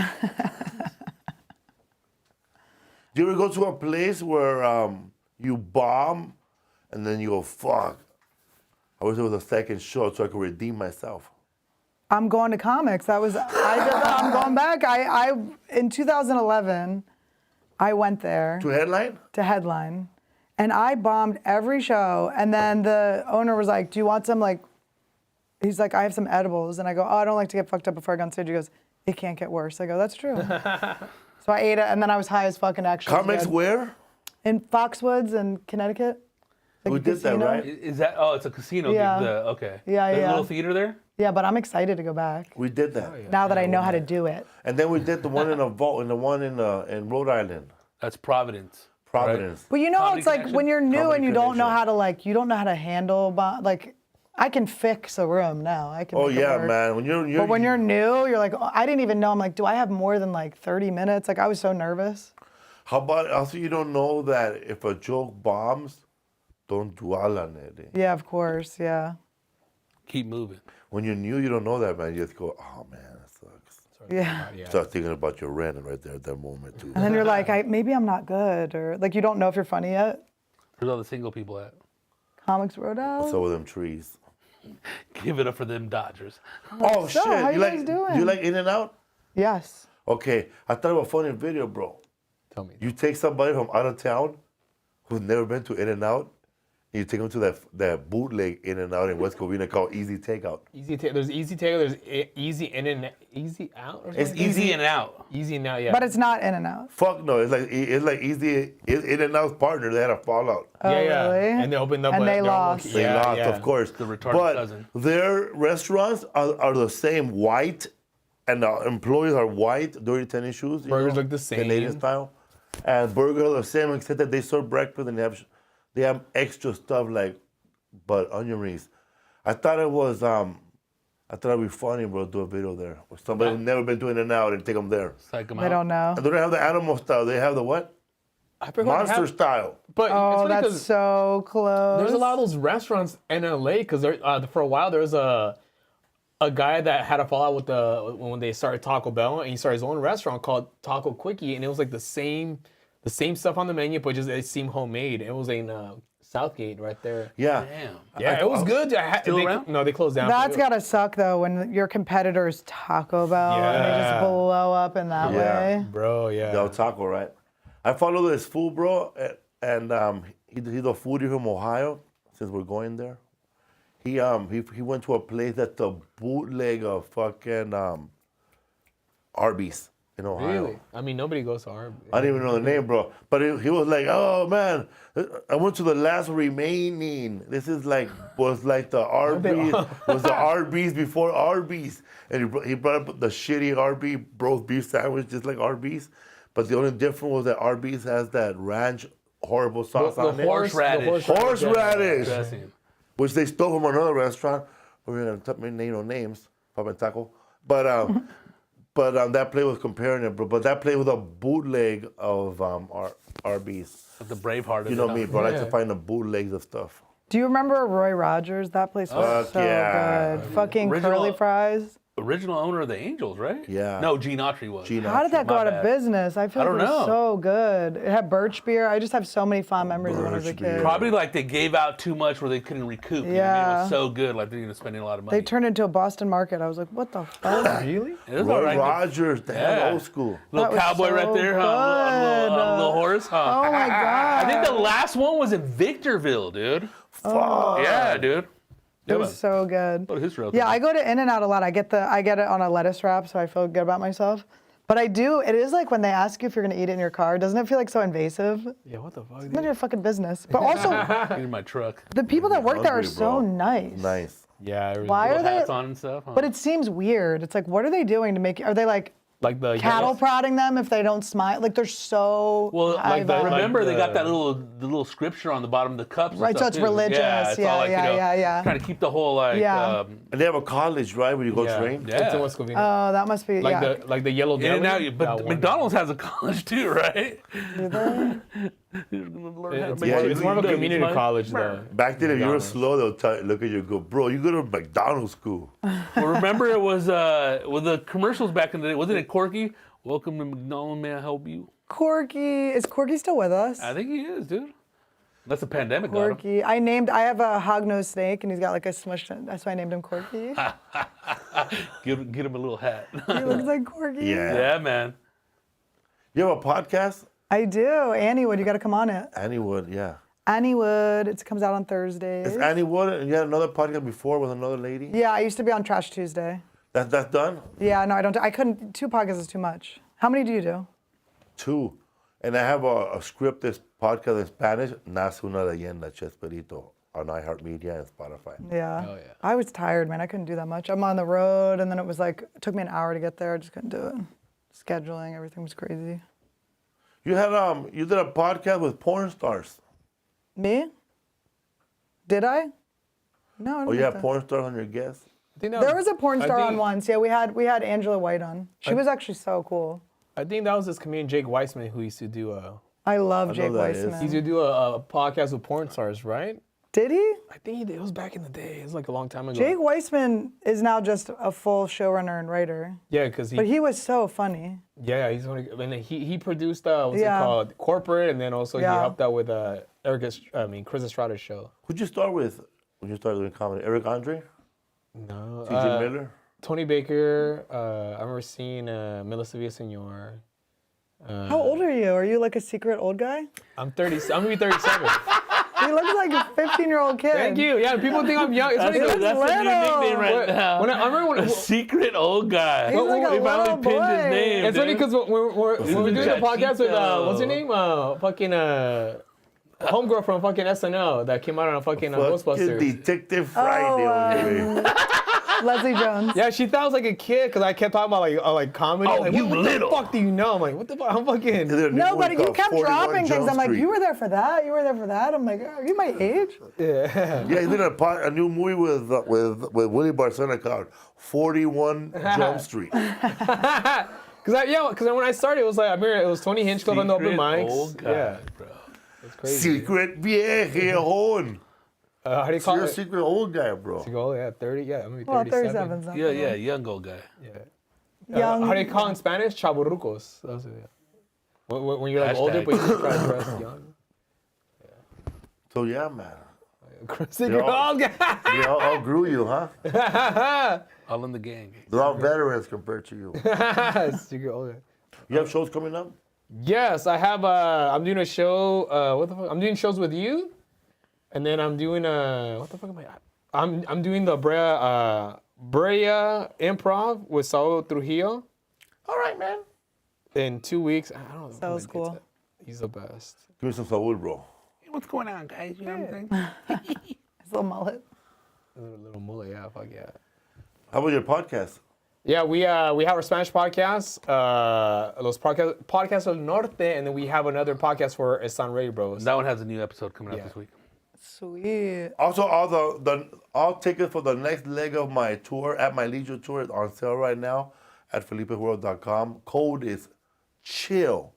Do you ever go to a place where you bomb, and then you go, fuck, I wish there was a second show so I could redeem myself? I'm going to comics. I did that. I'm going back. I in 2011, I went there To headline? to headline, and I bombed every show. And then the owner was like, "Do you want some He's like, "I have some edibles," and I go, "Oh, I don't like to get fucked up before I go on stage." He goes, "It can't get worse." I go, "That's true." So I ate it, and then I was high as fucking actually. Comics where? In Foxwoods in Connecticut. Like We a did that, casino. right? Is that? Oh, it's a casino. Yeah. Okay. Yeah, There's yeah. a little theater there. Yeah, but I'm excited to go back We did that. now that I know how to do it. And then we did the one in a vault, and the one in Rhode Island, That's Providence. Providence. But you know, Comedy it's like Connection? when you're new Comedy and you don't know Connection. how to you don't know how to handle I can fix a room now. I can. Oh make it yeah, work. man. But when you're new, you're like, oh, I didn't even know. I'm like, do I have more than 30 minutes? Like I was so nervous. How about also you don't know that if a joke bombs, don't dwell on it. Yeah, of course. Yeah. Keep moving. When you're new, you don't know that, man. You just go, oh man, that sucks. Yeah. Start thinking about your rent right there at that moment too. And then you're like, maybe I'm not good, or you don't know if you're funny yet. Where's all the single people at? Comics Roadhouse. So with them trees. Give it up for them Dodgers. Oh So, shit! how you like? guys doing? Do you like In-N-Out? Yes. Okay, I thought of a funny video, bro. Tell me. You take somebody from out of town who's never been to In-N-Out, and you take them to that bootleg In-N-Out in West Covina called Easy Takeout. There's easy takeout. There's easy in and easy out. Or It's something? Easy in and out. Easy now, yeah. But it's not In and Out. Fuck no, it's like Easy In-N-Out's partner. They had a fallout. yeah, Oh, yeah. really? And they opened up. And they their own lost. location. They Yeah, lost, yeah. of course. The retarded but cousin. their restaurants are the same, white, and the employees are white, dirty tennis shoes. Burgers look the same. Canadian style. And burgers are the same, except that they serve breakfast and they have extra stuff like onion rings. I thought it'd be funny, bro, to do a video there. With somebody who's never been to In-N-Out and take them there. Psych them They out. don't know. And they don't have the animal style. They have the what? I forgot they Monster have- style. But Oh, it's funny that's 'cause so close. there's a lot of those restaurants in LA because for a while there was a guy that had a fallout with when they started Taco Bell, and he started his own restaurant called Taco Quickie, and it was like the same stuff on the menu, but just it seemed homemade. It was in Southgate right there. Yeah. Damn. Yeah, it was good. Still around? No, they closed down. That's gotta suck though when your competitor's Taco Bell and they just Yeah. blow up in that Yeah. way. Bro, yeah. Del Taco, right? I follow this fool, bro, and he's a foodie from Ohio. Since we're going there, he went to a place that's a bootleg of fucking Arby's in Ohio. Really? I mean, nobody goes to Arby's. I didn't even know the name, bro. But he was like, "Oh man, I went to the last remaining. This is was like the Arby's, was the Arby's before Arby's." And he brought up the shitty Arby's roast beef sandwich, just like Arby's. But the only difference was that Arby's has that ranch horrible sauce on it. Horseradish. Horseradish, Dressing. which they stole from another restaurant. We're gonna name no names, Papa Taco. But that play was comparing it, bro. But that play was a bootleg of Arby's. Like the Braveheart. You know me, bro. I like Yeah. to find the bootlegs of stuff. Do you remember Roy Rogers? That place was Fuck so yeah. good. Fucking Original- curly fries. Original owner of the Angels, right? Yeah. No, Gene Autry was. Gene How did that go My out of bad. business? I feel I like don't it was know. so good. It had birch beer. I just have so many fond memories of when I was a Birch beer. kid. Probably like they gave out too much where they couldn't recoup. You know what I mean? It Yeah. was so good, like they're spending a lot of money. They turned into a Boston market. I was like, what the fuck? Really? It was Roy all right. Rogers, damn Yeah. old school. Little That was cowboy so right there, huh? A little horse, huh? Oh my god. I think the last one was in Victorville, dude. Fuck. Yeah, dude. It was so good. What a history out Yeah, there. I go to In-N-Out a lot. I get it on a lettuce wrap, so I feel good about myself. But I do. It is like when they ask you if you're gonna eat it in your car. Doesn't it feel like so invasive? Yeah, what the fuck? It's none of your fucking business. But also, in my truck. the people that work there are Hungry, so bro. nice. Nice. Yeah. Why are Little they? hats on and stuff. Huh? But it seems weird. It's like, what are they doing to make? Are they like Like the cattle prodding them if they don't smile? Like they're so. Well, high like vibe. remember they got the- that little scripture on the bottom of the cups. and Right, so stuff, it's too. religious. Yeah, it's all Yeah, like, yeah. Trying to keep the whole like. Yeah. And they have a college, right, where you go train? Yeah. It's in West Covina. Oh, that must be. Like yeah. the yellow In and deli. out, but That one. McDonald's has a college too, right? Do they? It's more of a community college though. Back then, if you were McDonald's. slow, they'll look at you and go, "Bro, you go to McDonald's school." Well, remember it was with the commercials back in the day. Wasn't it Corky? Welcome to McDonald's. May I help you? Corky. Is Corky still with us? I think he is, dude. That's a pandemic. Got him. Corky. I have a hognose snake, and he's got like a smushed. That's why I named him Corky. Get him a little hat. He looks like Corky. Yeah. Yeah, man. You have a podcast? I do. Annie Wood, you got to come on it. Annie Wood, yeah. Annie Wood. It comes out on Thursdays. It's Annie Wood, and you had another podcast before with another lady? Yeah, I used to be on Trash Tuesday. That's done? Yeah, no, I don't. I couldn't. 2 podcasts is too much. How many do you do? 2. And I have a script, this podcast in Spanish, Nace una leyenda, Chespirito, on iHeartMedia and Spotify. Yeah. Oh, yeah. I was tired, man. I couldn't do that much. I'm on the road, and then it was like, it took me an hour to get there. I just couldn't do it. Scheduling, everything was crazy. You had you did a podcast with porn stars. Me? Did I? No, I don't Oh, you think had so. porn stars on your guests? I think that There was a porn I star on think- once. Yeah, we had Angela White on. She was actually so cool. I think that was this comedian Jake Weissman who used to do I love know Jake that is. Weissman. he used to do a podcast with porn stars, right? Did he? I think he did. It was back in the day. It was like a long time ago. Jake Weissman is now just a full showrunner and writer. Yeah, because But he was so funny. he's one of, and he produced what's Yeah. it called, Corporate, and then also he Yeah. helped out with Chris Estrada's show. Who'd you start with when you started doing comedy? Eric Andre? No, T.J. Miller? Tony Baker. I remember seeing Melissa Villaseñor. How old are you? Are you like a secret old guy? I'm 30. I'm gonna be 37. He looks like a 15-year-old kid. Thank you. Yeah, people think I'm young. It's funny He 'cause looks That's a new little. nickname right when- now. when I remember a when. secret old guy. He's like a if I little only pinned his boy. name. It's funny dude. because we're doing a podcast with what's her name? Fucking homegirl from fucking SNL that came out on a fucking Fucking Ghostbusters. Detective Friday over here. Leslie Jones. Yeah, she thought I was like a kid because I kept talking about like comedy. Oh, like, you what little. the fuck do you know? I'm like, what the fuck? I'm fucking. There's a new No, movie but you called kept 41 dropping Jump things. I'm like, Street. you were there for that. You were there for that. I'm like, are you my age? Yeah. Yeah, he did a new movie with Willie Barcena called 41 Jump Street. Because when I started, it was like I remember it was Tony Hinchcliffe on the open Secret mics. old guy, Yeah, bro. it's crazy. Secret viejón. How do you call You're a it? secret old guy, bro. Oh yeah, 30. Yeah, I'm gonna be Well, 37. 37's not Yeah, bad. yeah, young old guy. Yeah. Young. How do you call it in Spanish? Chaburrucos. That's it, yeah. When you're like older, Hashtag. but you just try to dress young. So yeah, man. Secret old guy. They all grew you, huh? All in the gang. They're all veterans compared to you. Secret old guy. You have shows coming up? Yes, I have. I'm doing a show. What the fuck? I'm doing shows with you, and then I'm doing what the fuck am I? I'm doing the Brea Improv with Saul Trujillo. All right, man. in 2 weeks. I don't know. That when was my kid's cool. at. He's the best. Give me some Saul, bro. Hey, what's going on, guys? You know what I'm saying? His little mullet. A little mullet, yeah, fuck yeah. How about your podcast? Yeah, we have our Spanish podcast, Los Podcasts del Norte, and then we have another podcast for Están Ready Bros. That one has a new episode coming out Yeah. this week. Sweet. Also, all tickets for the next leg of my tour at my leisure tour is on sale right now at FelipeWorld.com. Code is CHILL.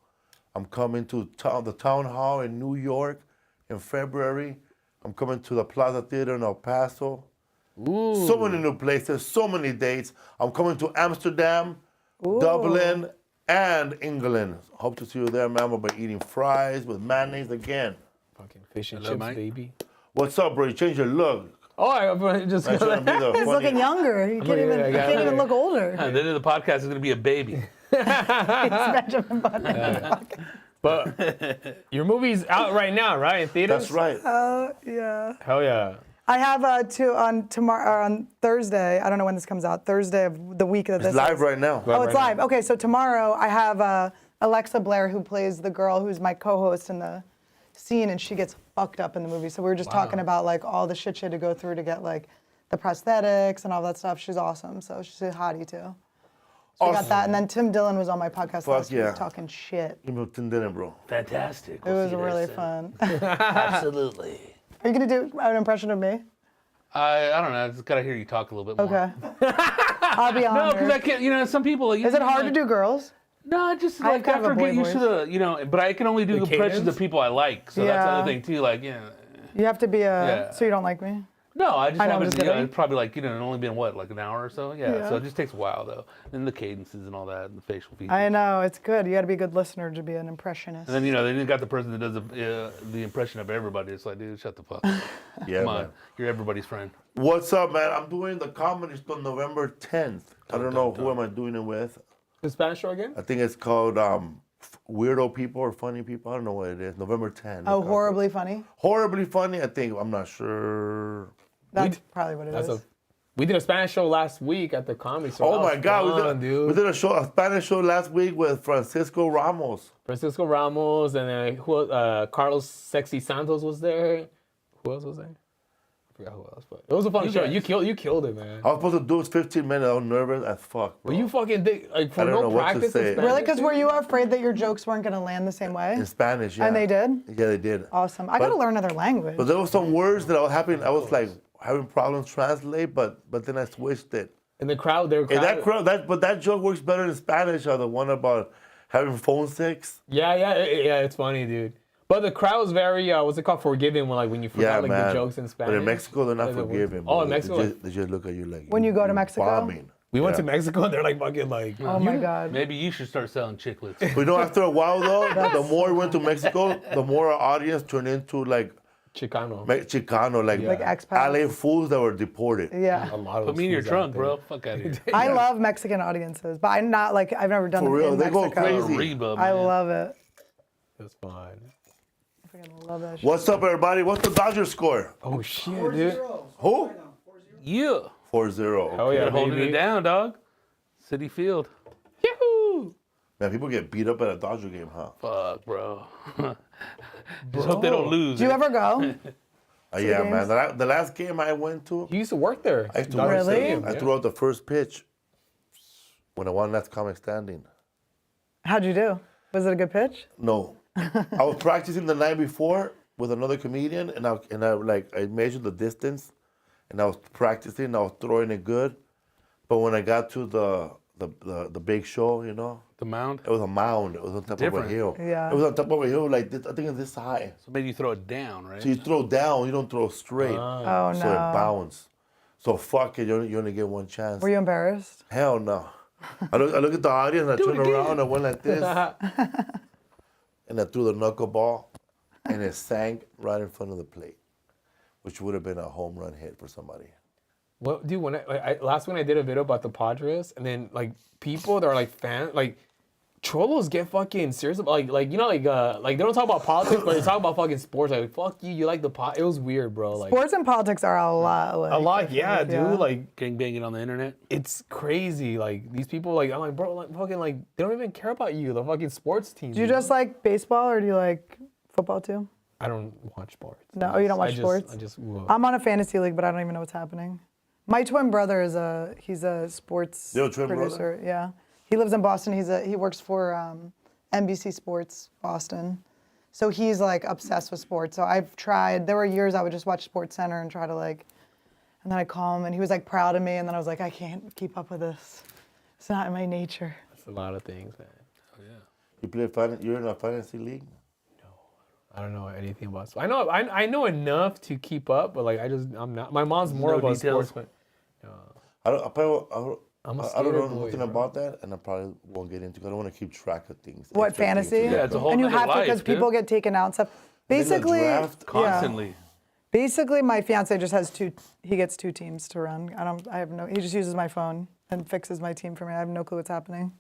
I'm coming to the town hall in New York in February. I'm coming to the Plaza Theater in El Paso. Ooh. So many new places, so many dates. I'm coming to Amsterdam, Dublin, and England. Hope to see you there, man. I'll be eating fries with mayonnaise again. Fucking fish and Hello, chips, Mike. baby. What's up, bro? You changed your look. Oh, I just I'm trying to be the He's funny- looking younger. He can't even, I he got can't it. even look older. At the end of the podcast is going to be a baby. He's Benjamin Button. But your movie's out right now, right? In theaters? That's right. Yeah. Hell yeah. I have two on tomorrow on Thursday. I don't know when this comes out. Thursday of the week that this It's live is. right now. Oh, it's right live. now. Okay, so tomorrow I have Alexa Blair, who plays the girl who's my co-host in the scene, and she gets fucked up in the movie. So we were just talking about like all the shit she had to go through to get like the prosthetics and all that stuff. She's awesome. So she's a hottie too. So we got Awesome. that, and then Tim Dillon was on my podcast last yeah. week talking shit. You moved in dinner, bro. Fantastic. It was really fun. Absolutely. Are you gonna do an impression of me? I don't know. I just got to hear you talk a little bit more. Okay. I'll be No, honored. because I can't, some people. Is it hard to do girls? No, I just I have like kind of a after boy get used to voice. the, but I can only do The impressions cadence? of people I like. So that's the Yeah. other thing too. Like, You have to be Yeah. so you don't like me? no, I just I know, I'm haven't. just kidding. It's probably like it's only been what, like an hour or so. Yeah. Yeah. So it just takes a while though. And the cadences and all that, and the facial features. I know, it's good. You got to be a good listener to be an impressionist. And then they got the person that does the impression of everybody. It's like, dude, shut the fuck up. Yeah, Come man. on, you're everybody's friend. What's up, man? I'm doing the comedy store November 10th. I don't know who am I doing it with. The Spanish show again? I think it's called Weirdo People or Funny People. I don't know what it is. November 10th. Oh, horribly funny? Horribly funny, I think. I'm not sure. That's probably what it is. We did a Spanish show last week at the comedy store. Oh That my was God, fun, dude. we did a Spanish show last week with Francisco Ramos. Francisco Ramos and then Carlos Sexy Santos was there. Who else was there? I forgot who else, but it was a fun show. guys. You killed it, man. I was supposed to do it 15 minutes. I was nervous as fuck, bro. Were you fucking like for I don't know no what to practice say. in Spanish? Really? Because were you afraid that your jokes weren't going to land the same way? In Spanish, yeah. And they did? Yeah, they did. Awesome. I got to But- learn another language. But there were some words that I was like having problems translate, but then I switched it. In the crowd, they were And but that joke works better in Spanish, or the one about having phone sex. Yeah, it's funny, dude. But the crowd was very, what's it called, forgiving when you forgot Yeah, like man. the jokes in Spanish. But in Mexico, they're not Like, the- forgiving. Oh, bro. in Mexico. They just look at you like. When you go to Mexico? Bombing. We went to Yeah. Mexico and they're like fucking like. Oh my God. Maybe you should start selling chiclets. But you know, after a while though, the more we went to Mexico, the more our audience turned into like Chicano. Chicano, like expats. LA fools that were deported. Yeah. A lot of Put me in your schools trunk, out there. bro. Fuck out of here. I love Mexican audiences, but I'm not like, I've never done For them real, in they go Mexico. crazy. Reba, I man. love it. That's fine. I freaking love that shit. What's up, everybody? What's the Dodgers score? Oh shit, dude. Who? Yeah. 4-0. Oh yeah, They're holding baby. it down, dog. City Field. Yahoo! Man, people get beat up at a Dodger game, huh? Fuck, bro. Just hope they don't lose. Do you ever go? Yeah, games? man. The last game I went to, You used to work there. I used to Dodger work there. Stadium, I yeah. threw out the first pitch when I won last comic standing. How'd you do? Was it a good pitch? No, I was practicing the night before with another comedian, and I measured the distance, and I was practicing. I was throwing it good, but when I got to the big show, you know, The mound. it was a mound. It was on top Different. of a hill. Yeah. It was on top of a hill like this. I think it's this high. So maybe you throw it down, right? So you throw down, you don't throw straight. Oh So it no. bounces. So fuck it, you only get one chance. Were you embarrassed? Hell no. I look at the audience, I turn around, I went like this, and I threw the knuckleball, and it sank right in front of the plate, which would have been a home run hit for somebody. Well, dude, when last one I did a video about the Padres, and then like people that are like fans, like Cholos get fucking serious about like you know like they don't talk about politics, but they talk about fucking sports. Like fuck you, you like the pot. It was weird, bro. Like Sports and politics are a lot. a lot, yeah, dude. Like Gangbanging on the internet. it's crazy. Like these people, like I'm like, bro, like fucking like they don't even care about you. The fucking sports teams. Do you just like baseball or do you like football too? I don't watch sports. No, you don't watch sports? I just. I'm on a fantasy league, but I don't even know what's happening. My twin brother is he's a sports You have a twin producer. brother? Yeah, he lives in Boston. He works for NBC Sports Boston, so he's like obsessed with sports. So I've tried. There were years I would just watch Sports Center and try to like, and then I'd call him and he was like proud of me, and then I was like, I can't keep up with this. It's not in my nature. That's a lot of things, man. Oh yeah. You play you're in a fantasy league? I don't know anything about sports. I know enough to keep up, but like I'm not. My mom's more No of a details. sportsman. I don't know skater boy, nothing bro. about that, and I probably won't get into it. I don't want to keep track of things. What, extra things fantasy? to Yeah, it's a whole And you nother have to because life, dude. people get taken out and stuff. then they'll Basically, draft yeah. Constantly. Basically, my fiance just has he gets 2 teams to run. He just uses my phone and fixes my team for me. I have no clue what's happening.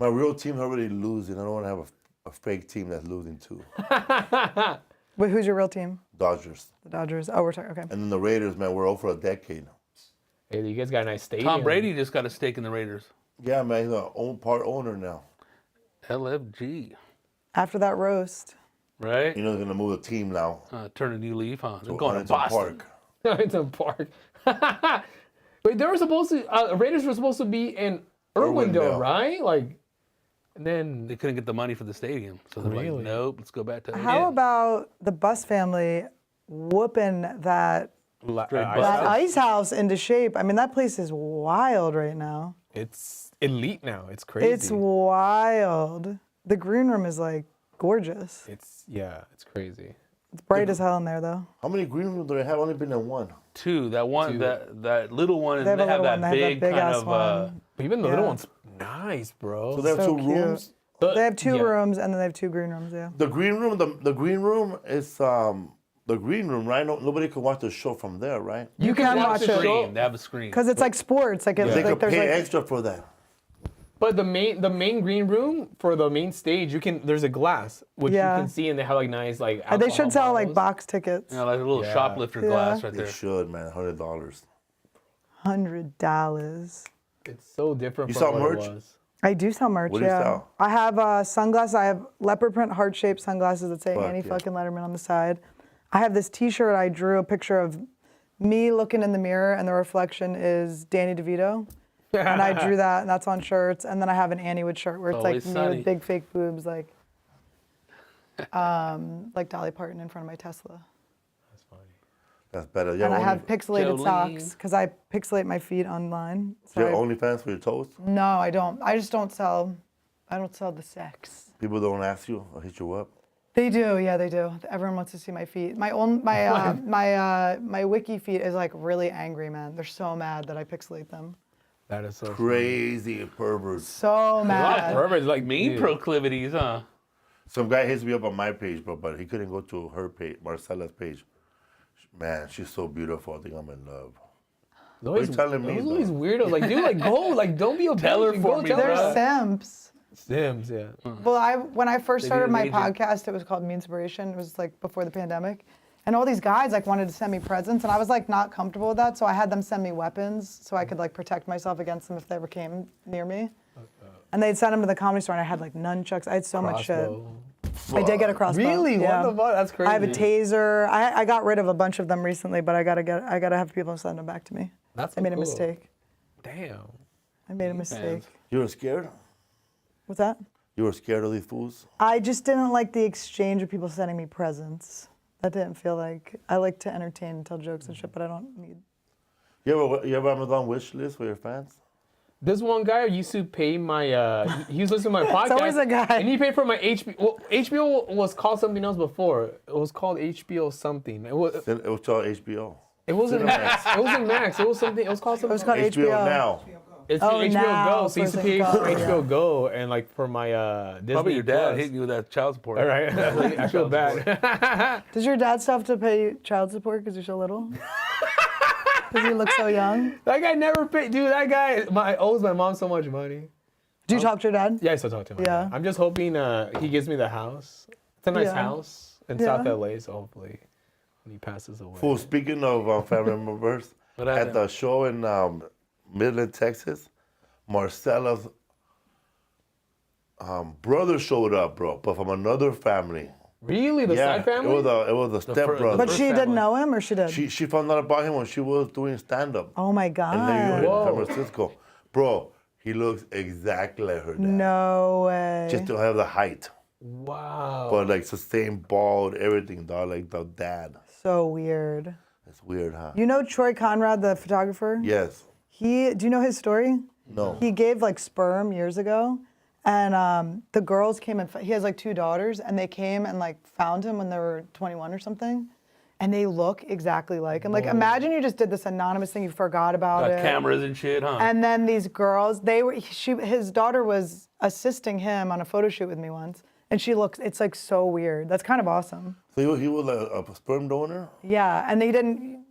My real team's already losing. I don't want to have a fake team that's losing too. Wait, who's your real team? Dodgers. The Dodgers. Oh, we're talking, okay. And then the Raiders, man, we're over a decade. Hey, you guys got a nice stadium. Tom Brady just got a stake in the Raiders. Yeah, man, he's an part owner now. LFG. After that roast. Right? You know, they're going to move the team now Turn a new leaf, huh? They're to going to Huntington Boston. It's a park. Wait, they were supposed to. Raiders were supposed to be in Irwindale, Irwindale. right? Like, and then They couldn't get the money for the stadium. So they're Really? like, nope, let's go back to How about the Bus family whooping that ice house into shape? I mean, that place is wild right now. it's elite now. It's crazy. It's wild. The green room is like gorgeous. It's crazy. It's bright as hell in there though. How many green rooms do they have? Only been in one. two. That one, Two. that little one, and They have they a have little that one. They have big that big kind ass of. one. But even the little Yeah. one's nice, bro. So they have So 2 cute. rooms. They have 2 Yeah. rooms and then they have 2 green rooms, yeah. The green room, the green room is the green room, right? Nobody can watch the show from there, right? You can watch the it. screen. They have a screen. Because it's like sports. Like, it's They like could there's pay like extra for that. But the main green room for the main stage, there's a glass which Yeah. you can see, and they have like nice like. they should alcohol sell like bottles. box tickets. You know, like a little Yeah. shoplifter Yeah. glass right They there. should, man. $100. $100. It's so different You from sell what merch? it was. I do sell merch, What do you yeah. sell? I have sunglasses. I have leopard print heart-shaped sunglasses that say Fuck, Annie yeah. fucking Lederman on the side. I have this T-shirt. I drew a picture of me looking in the mirror, and the reflection is Danny DeVito. And I drew that, and that's on shirts. And then I have an Annie Wood shirt where it's like Always me sunny. with big fake boobs, like Dolly Parton in front of my Tesla. That's funny. That's better. And I have pixelated Jolene. socks because I pixelate my feet online. You have So OnlyFans for your toes? no, I don't. I just don't sell. I don't sell the sex. People don't ask you or hit you up? They do, yeah, they do. Everyone wants to see my feet. My wiki feet is like really angry, man. They're so mad that I pixelate them. That is so Crazy perverts. So A lot of mad. perverts like Mean dude. proclivities, huh? Some guy hits me up on my page, but he couldn't go to her page, Marcella's page. Man, she's so beautiful. I think I'm in love. Those you telling me, Those always though? weirdos. Like, dude, like go, like don't be a Tell her bitch, for go me, tell bro. They're her. simps. Sims, yeah. Well, when I first They started need my an agent. podcast, it was called Me Inspiration. It was like before the pandemic. And all these guys like wanted to send me presents, and I was like not comfortable with that, so I had them send me weapons so I could like protect myself against them if they ever came near me. And they'd send them to the comedy store, and I had like nunchucks. I had so much shit. Crossbow. I did get a crossbow. Really? Yeah. What the fuck? That's crazy. I have a taser. I got rid of a bunch of them recently, but I gotta have people send them back to me. That's I made a cool. mistake. Damn. I made a mistake. You were scared? What's that? You were scared of these fools? I just didn't like the exchange of people sending me presents. That didn't feel like I like to entertain and tell jokes and shit, but I don't need. You ever Amazon wish list for your fans? This one guy used to pay my. He was listening to my podcast. always a guy. And he paid for my HBO. Well, HBO was called something else before. It was called HBO something. It was. It was called HBO. It wasn't Max. It wasn't Max. It was something. It was called something. It was called HBO HBO. now. It's Oh, HBO now, Go. So he used to first pay thing for called, HBO yeah. Go and like for my Disney Probably your dad Plus. hitting you with that child support. All right. I feel bad. Does your dad still have to pay child support because you're so little? Does he look so young? That guy never paid. Dude, that guy owes my mom so much money. Do you talk to your dad? Yeah, I still talk to him. Yeah. I'm just hoping he gives me the house. It's a nice Yeah. house in South LA, so hopefully when he passes away. Fool, speaking of family members, What at happened? the show in Midland, Texas, Marcella's brother showed up, bro, but from another family. Really? The side family? it was a stepbrother. But she didn't family. know him, or she did? She found out about him when she was doing stand-up Oh my in New God. York, Whoa. San Francisco. Bro, he looks exactly like her dad. No way. Just to have the height. Wow. But like it's the same bald, everything, dog, like the dad. So weird. It's weird, huh? You know Troy Conrad, the photographer? Yes. Do you know his story? No. He gave like sperm years ago, and the girls came and he has like 2 daughters, and they came and like found him when they were 21 or something, and they look exactly like him. Like imagine you just did this anonymous thing, you forgot about Got it. cameras and shit, huh? And then these girls, his daughter was assisting him on a photo shoot with me once, and it's like so weird. That's kind of awesome. So he was a sperm donor? Yeah, and he didn't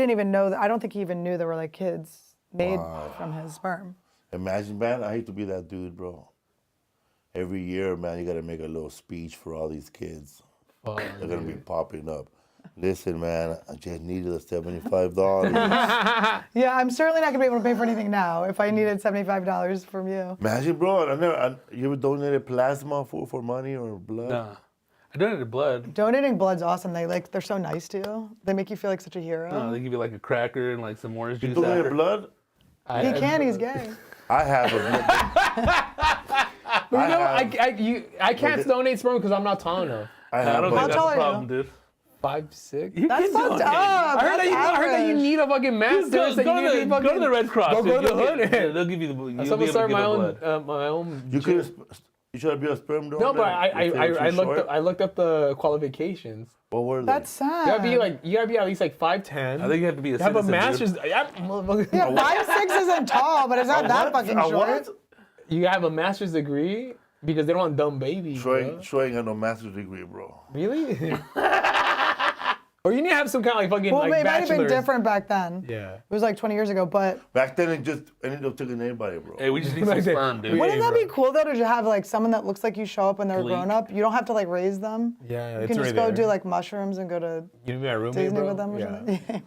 even know that. I don't think he even knew there were like kids made from his sperm. Imagine, man, I hate to be that dude, bro. Every year, man, you got to make a little speech for all these kids. They're going to be popping up. Listen, man, I just needed the $75. Yeah, I'm certainly not gonna be able to pay for anything now if I needed $75 from you. Imagine, bro, you ever donated plasma for money or blood? Nah. I donated blood. Donating blood's awesome. They're so nice to you. They make you feel like such a hero. No, they give you like a cracker and like some orange You juice donated after. blood? He's gay. I have a But I can't donate sperm because I'm not tall enough. I don't but- think that's tall a are you? problem, dude. 5'6". You That's can fucked donate. up. I heard that you need a fucking master. Go to the Red Cross. Go dude. to the You'll hood. get- yeah, they'll give you the you'll I'm be gonna able to start get my the own blood. my own. you should be a sperm donor. No, but I If you're too I looked up the qualifications. What were they? That's sad. You gotta be at least like 5'10". I think you have to be a have a citizen, master's. dude. Yeah, motherfucker. Yeah, 5'6" isn't tall, but it's not that fucking A short. what? You have a master's degree because they don't want dumb babies. bro. Troy ain't got no master's degree, bro. Really? Or you need to have some kind of like fucking Well, like it might have been bachelor's. different back then. Yeah. It was like 20 years ago, but Back then, it ended up taking anybody, bro. Hey, we just need some sperm, dude. wouldn't that bro. be cool though to have like someone that looks like you show up when they're Bleak. grown up? You don't have to like raise them. Yeah, You it's can just right go there. do like mushrooms and go to You need my roommate, Disney bro? with them or Yeah. something.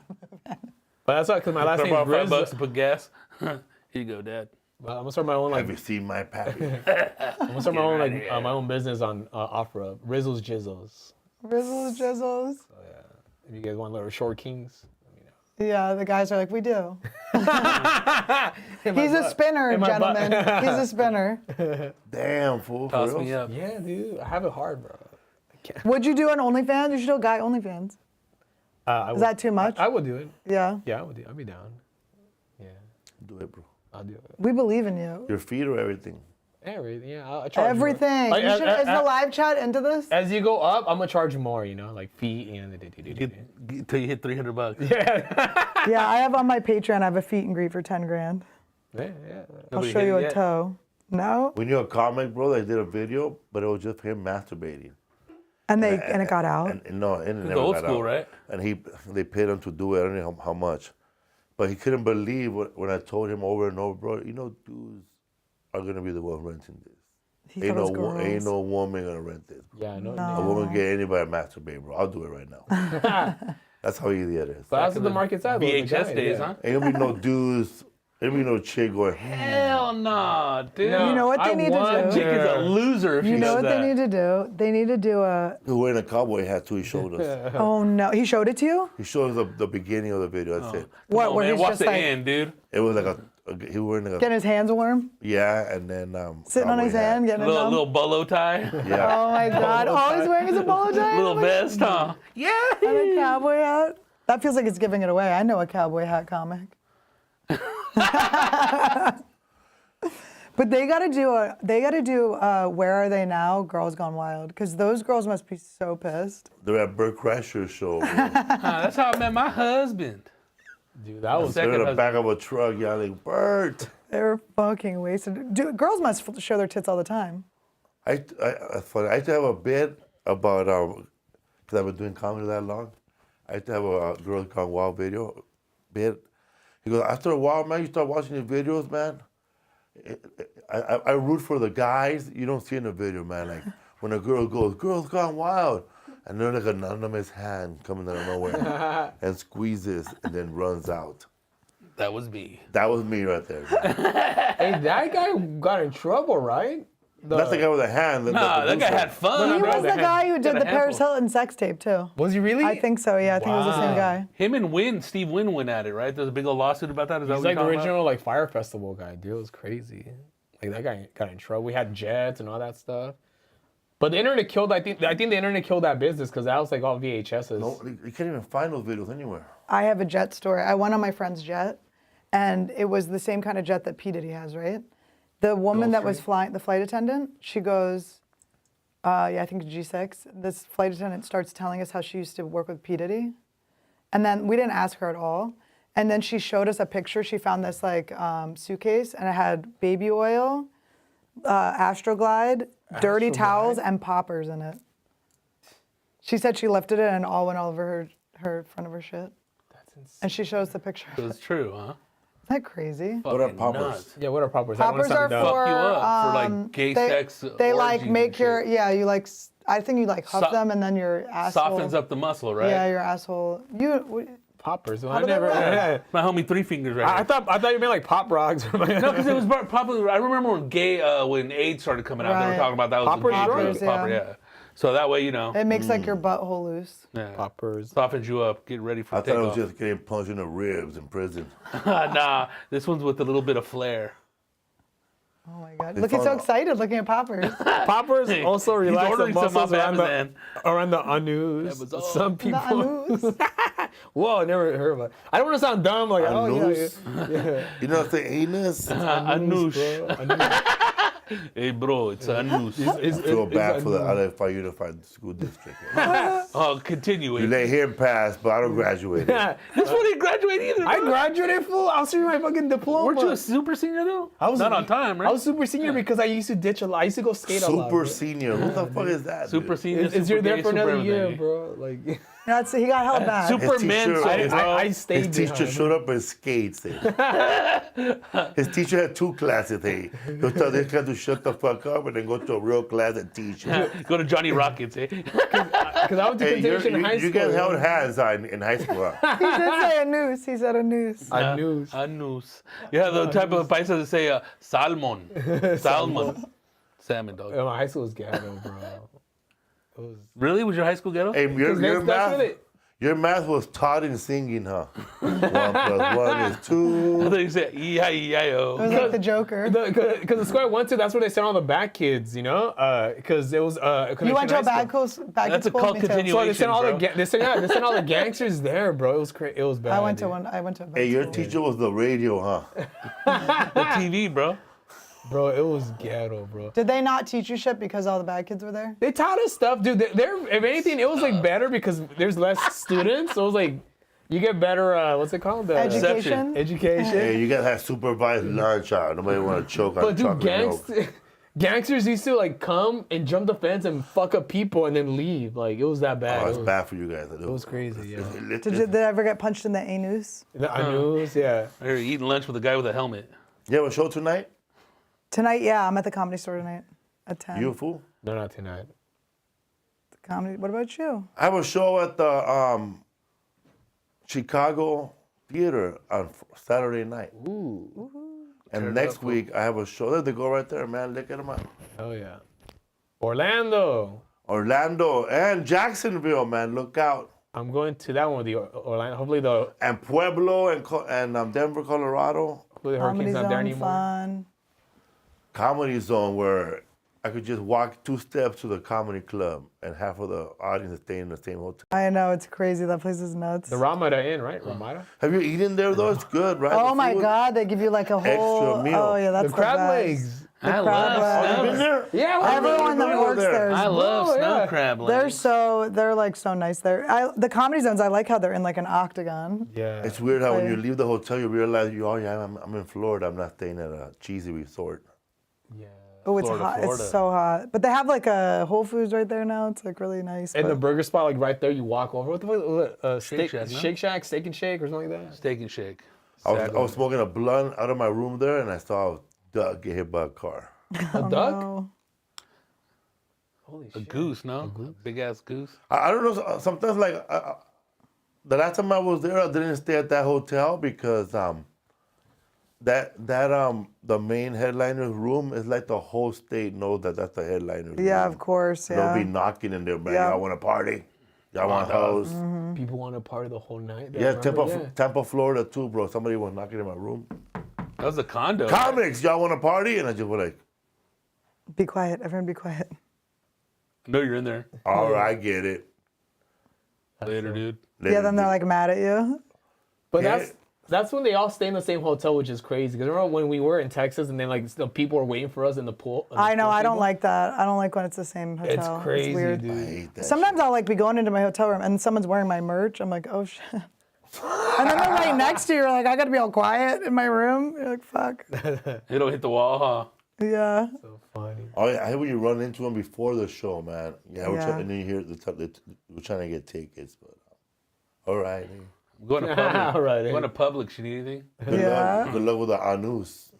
But that's why, because my last Put name about is $5 Riz. to put gas. Here you go, Dad. I'm gonna start my own Have like you seen my pappy? I'm gonna start my own like my own business on Opera. Rizzles Jizzles. Rizzles, jizzles. If you guys want little short kings. Yeah, the guys are like, we do. He's a spinner, my butt. gentlemen. He's a spinner. Damn, fool. Toss for me real? up. Yeah, dude, I have it hard, bro. Would you do an OnlyFans? You should do a guy OnlyFans. Is that too much? I would do it. Yeah. Yeah, I would do. I'd be down. Yeah, Do it, bro. I'll do it. We believe in you. Your feet or everything? Everything. Yeah, I'll charge more. Everything. Like, Is the live chat into this? as you go up, I'm gonna charge more. You know, like feet and Till you hit $300. Yeah, I have on my Patreon, I have a feet and greet for 10 grand. yeah. I'll Nobody show hit you it a yet? toe. No? We knew a comic, bro, that did a video, but it was just him masturbating. And it got out. And no, it never old got school, out. right? And they paid him to do it. I don't know how much. But he couldn't believe when I told him over and over, bro, you know, dudes are going to be the one renting this. He thought it was girls. Ain't no woman going to rent this. Bro. Yeah, no. A woman get anybody to masturbate, bro. I'll do it right now. That's how easy it is. But that's what the market's at. though, the VHS guys, days, yeah. huh? Ain't gonna be no dudes. Ain't gonna be no chick going, Hell nah, dude. No, You know what they need to do? Chick is a loser if You she know does what that. they need to do? They need to do a. He was wearing a cowboy hat too, he showed us. Oh no, he showed it to you? He showed us the beginning of the video, that's it. What? Oh, Where man, he's watch just the like end, dude. It was like he was wearing getting his hands warm, yeah, and then sitting on cowboy his hat. hand, getting it Little, numb. little bolo tie. Yeah. Oh my God! All he's wearing is a bolo tie. Little and vest, huh? Yeah. a cowboy hat. That feels like it's giving it away. I know a cowboy hat comic. But they gotta do Where Are They Now? Girls Gone Wild, because those girls must be so pissed. They're at Burt Kreischer's show. Bro. That's how I met my husband. Dude, that was They're in the husband. back of a truck yelling, Bert! They're fucking wasted. Dude, girls must show their tits all the time. It's funny. I used to have a bit about, because I've been doing comedy that long. I used to have a Girls Gone Wild video bit. He goes, after a while, man, you start watching the videos, man. I root for the guys. You don't see in the video, man. Like when a girl goes, "Girls Gone Wild," and then like an anonymous hand coming out of nowhere and squeezes and then runs out. That was me. That was me right there. Hey, that guy got in trouble, right? That's the guy with a hand. Nah, that guy had fun. He was the guy who did Got a the Paris handful. Hilton sex tape too. Was he really? I think so. Yeah, I think it was the same guy. Him and Steve Wynn went at it, right? There's a big old lawsuit about that. Is that He's what like you're the talking original like Fire Festival guy, dude. It was crazy. Like that guy got in trouble. We had jets and all that stuff. But the internet killed. I think the internet killed that business because that was like all VHSs. No, you can't even find those videos anywhere. I have a jet story. I went on my friend's jet, and it was the same kind of jet that P. Diddy has, right? The woman that was flying, the flight attendant, she goes, I think G6. This flight attendant starts telling us how she used to work with P. Diddy. And then we didn't ask her at all. And then she showed us a picture. She found this like suitcase, and it had baby oil, Astroglide, dirty towels, and poppers in it. She said she lifted it and it all went all over her front of her shit. That's insane. And she shows the picture. about? It's true, huh? Isn't that crazy? What are Fucking poppers? nuts. Yeah, what are poppers? Poppers are Fuck you up for for like gay they, sex. They like orgies make and your shit. you like I think you like huff So- them and then your asshole Softens up the muscle, right? Yeah, your asshole. Poppers. How I do they never. work? Yeah. My homie Three Fingers right I here. thought you meant like pop rocks. No, because it was popular. I remember when AIDS started coming out, they were Right. talking about that was Poppers, a gay drug. Poppers, Popper, yeah. yeah. So that way, you know, It makes like your butthole loose. yeah. Poppers. Softens you up, get ready for I thought it was takeoff. just getting punched in the ribs in prison. Nah, this one's with a little bit of flair. Oh my god. They Look, he's so found- excited looking at poppers. Poppers also relax the ordering some muscles up around the, Amazon. around the anus. That was all. Some people. anus? Whoa, I never heard about it. I don't want to sound dumb. Like, oh, yeah, Anus? yeah. You know what the anus? Anus. Bro, anus. Hey, bro, it's anus. I feel bad for the anus. LFI Unified School District. Oh, continue. You let him pass, but I don't graduate. Yeah. This one didn't graduate either. I bro. graduated full. I was doing my fucking diploma. Weren't you a super senior though? I was Not on time, right? I was super senior because I used to ditch a lot. I used to go skate a lot. Super bro. senior. What the fuck is that? super dude? senior. It's super you're there gay, for super another year, everything. bro. Like, That's he got held back. Super His men. teacher- so, his- bro. I stayed His teacher behind. showed up in skates. His teacher had 2 classes. He'll tell this guy to shut the fuck up and then go to a real class and teach. Go to Johnny Rockets, eh? Because I went to Hey, continuation in high you school. guys held hands in high school. Huh? He did say a noose. He said a noose. I knew. Anus. Yeah, the type of paisa that say salmon. Salmon. Salmon, dog. Yeah, my high school was ghetto, bro. It was. Really? Was your high school ghetto? Hey, your That's math, what it. your math was taught in singing, huh? 1 + 1 is 2. I thought you said It E-I-E-I-O. was like the Joker. Because the school I went to, that's where they sent all the bad kids, you know? Because it was. You went to a bad school. school. That's a cult Me too. So they continuation, sent all bro. they sent all the gangsters there, bro. It was crazy. It was bad. I went to dude. one. I went to a bad Hey, your school. teacher was the radio, huh? The TV, bro. Bro, it was ghetto, bro. Did they not teach you shit because all the bad kids were there? They taught us stuff, dude. They're if anything, it was like better because there's less students. So it was like you get better. What's it called? Education. Education. Hey, you gotta have supervised lunch out. Nobody want to choke on But dude, chocolate milk. gangsters used to like come and jump the fence and fuck up people and then leave. Like it was that bad. Oh, it's it was, bad for you guys. It was crazy. Yeah. Did they ever get punched in the anus? I knew. Yeah. They're eating lunch with a guy with a helmet. You have a show tonight? Tonight, yeah, I'm at the Comedy Store tonight at 10. You a fool? No, not tonight. Comedy. What about you? I have a show at the Chicago Theater on Saturday night. Ooh. And next week I have a show. There they go right there, man. Look at them out. Oh yeah. Orlando. Orlando and Jacksonville, man. Look out. I'm going to that one with the Orlando. Hopefully the And Pueblo and Denver, Colorado. hopefully the Comedy hurricane's not there Zone anymore. fun. Comedy Zone where I could just walk 2 steps to the comedy club and half of the audience is staying in the same hotel. I know, it's crazy. That place is nuts. The Ramada Inn, right? Ramada. Have you eaten there though? It's good, right? Oh The my food? God, they give you like a whole Extra meal. Oh yeah, that's The crab best. legs. The I crab love legs. You been there? Yeah. Everyone that Go works there. there is I love snow yeah. crab legs. they're like so nice there. The Comedy Zones, I like how they're in like an octagon. Yeah. It's weird how when Right. you leave the hotel, you realize I'm in Florida. I'm not staying at a cheesy resort. Yeah. Oh, it's Florida, hot. Florida. It's so hot. But they have like a Whole Foods right there now. It's like really nice. And but- the burger spot, like right there, you walk over. What the fuck? Shake Shack, no? Shake Shack, Steak and Shake, or something like that. Steak and shake. I was smoking a blunt out of my room there, and I saw duck get hit by a car. A duck? No. Holy A shit. goose, no? Big ass goose. I don't know. Sometimes like the last time I was there, I didn't stay at that hotel because the main headliner's room is like the whole state knows that that's the headliner's room. Yeah, of course. They'll Yeah. be knocking in there, man. Yeah. Y'all want to party? Y'all want hoes? People want to party the whole night. I Yeah, remember, Tampa, Florida too, bro. Somebody was knocking in my room. That was a condo. Comics, y'all want to party? And I just was like, Be quiet. Everyone be quiet. No, you're in there. all right, I get it. Later, dude. Yeah, then they're like mad at you. But Yeah. that's when they all stay in the same hotel, which is crazy. Because remember when we were in Texas and then like the people were waiting for us in the pool? I know. I don't people? like that. I don't like when it's the same hotel. It's crazy, weird. I dude. hate that. Sometimes I'll like be going into my hotel room and someone's wearing my merch. I'm like, oh shit. And then they're right next to you. You're like, I gotta be all quiet in my room. You're like, fuck. It'll hit the wall, huh? Yeah. So funny. Oh, yeah, I hate when you run into them before the show, man. Yeah, we're Yeah. trying, and then you hear we're trying to get tickets, but all right. I'm going to Publix. All right, I'm going to Publix. You need anything? Good Yeah. luck. Good luck with the anus.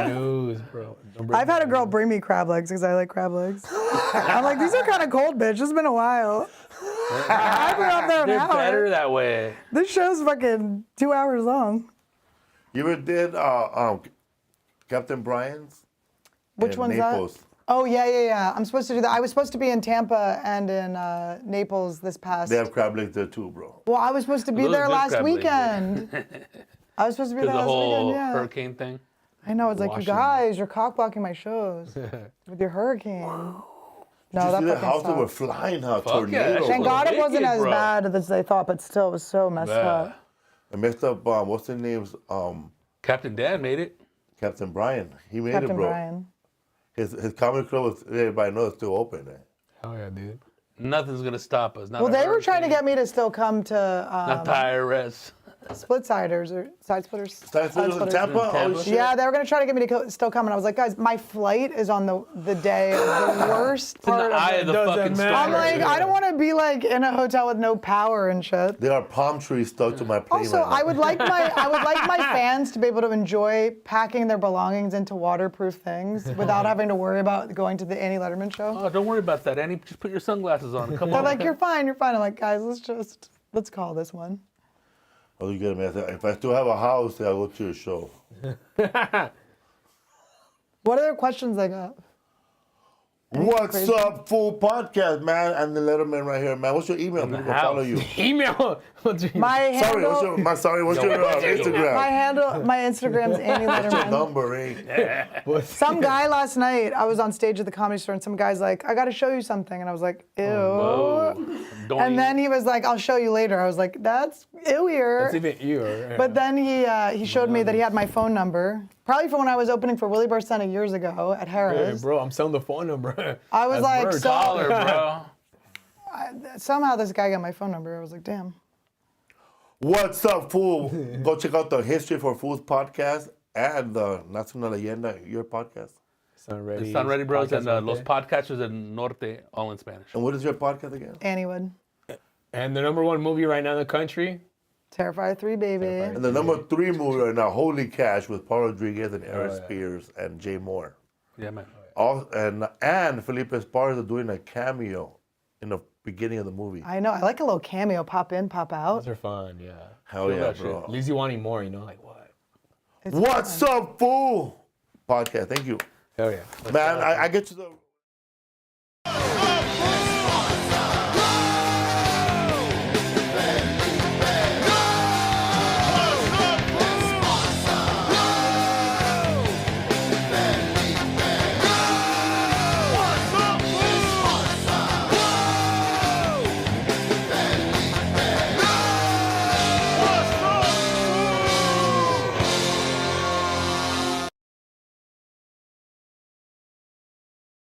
News, bro. Don't bring I've had a that girl up. bring me crab legs because I like crab legs. I'm like, these are kind of cold, bitch. It's been a while. I've been out there an They're hour. better that way. This show's fucking 2 hours long. You ever did Captain Brian's? Which in one's Naples? that? Oh, yeah. I'm supposed to do that. I was supposed to be in Tampa and in Naples this past. They have crab legs there too, bro. Well, I was supposed to be Those there good last crab legs, weekend. I was supposed to be Because there the last weekend, whole yeah. hurricane thing. I know, it's like, you Washington. guys, you're cock blocking my shows with your hurricane. No, Did you that see the fucking house that were sucked. flying? How Fuck yeah, tornado. that shit Thank was God it wasn't wicked, as bro. bad as they thought, but still, it was so messed up. I messed up. What's his name's? Captain Dan made it. Captain Brian. He made Captain it, bro. Brian. His comedy club was. Everybody knows it's still open. Eh? Hell yeah, dude. Nothing's going to stop us. Not Well, a they were trying to hurricane, get me to still come to Not the IRS. split siders or side splitters. Side in Tampa? Oh, shit. Yeah, they were gonna try to get me to still come, and I was like, guys, my flight is on the day of the worst In part the eye of the doesn't fucking matter. storm. I'm like, I don't want to be like in a hotel with no power and shit. There are palm trees stuck to my plane. Also, right now. I would like my fans to be able to enjoy packing their belongings into waterproof things without having to worry about going to the Annie Lederman show. Oh, don't worry about that, Annie. Just put your sunglasses on. Come They're on. like, you're fine. I'm like, guys, let's call this one. Oh, you get me. If I still have a house, I'll go to your show. What other questions I got? What's crazy? up, full podcast, man? I'm the Letterman right here, man. What's your email? People can follow house. you. Email. What's your My Sorry, handle. what's your Instagram? My Instagram's Annie What's your Lederman. number, eh? Some guy last night, I was on stage at the Comedy Store, and some guy's like, I got to show you something. And I was like, ew. Whoa. Don't And eat. then he was like, I'll show you later. I was like, that's ewier. That's even you. Right? But then he showed me that he had my phone number, probably from when I was opening for Willie Barcena years ago at Hey, Harris. bro, I'm selling the phone number. I was That's like, merch. so- Caller, bro. Somehow this guy got my phone number. I was like, damn. What's up, fool? Go check out the History for Fools podcast and the Nacional Leyenda, your podcast. Sun Ready. Sun Ready Bros Podcast and Norte. Los Podcasters del Norte, all in Spanish. And what is your podcast again? Annie Wood. And the #1 movie right now in the country. Terrifier 3, baby. Terrifier. And the number 3 movie right now, Holy Cash, with Paul Rodriguez and Aaron yeah. Spears and Jay Moore. Yeah, man. All, and Felipe Esparza doing a cameo in the beginning of the movie. I know. I like a little cameo, pop in, pop out. Those are fun, yeah. Hell Feel yeah, that bro. Leaves you wanting more, like what? It's What's fun. up, fool? Podcast. Thank you. Hell yeah. Man, I get to the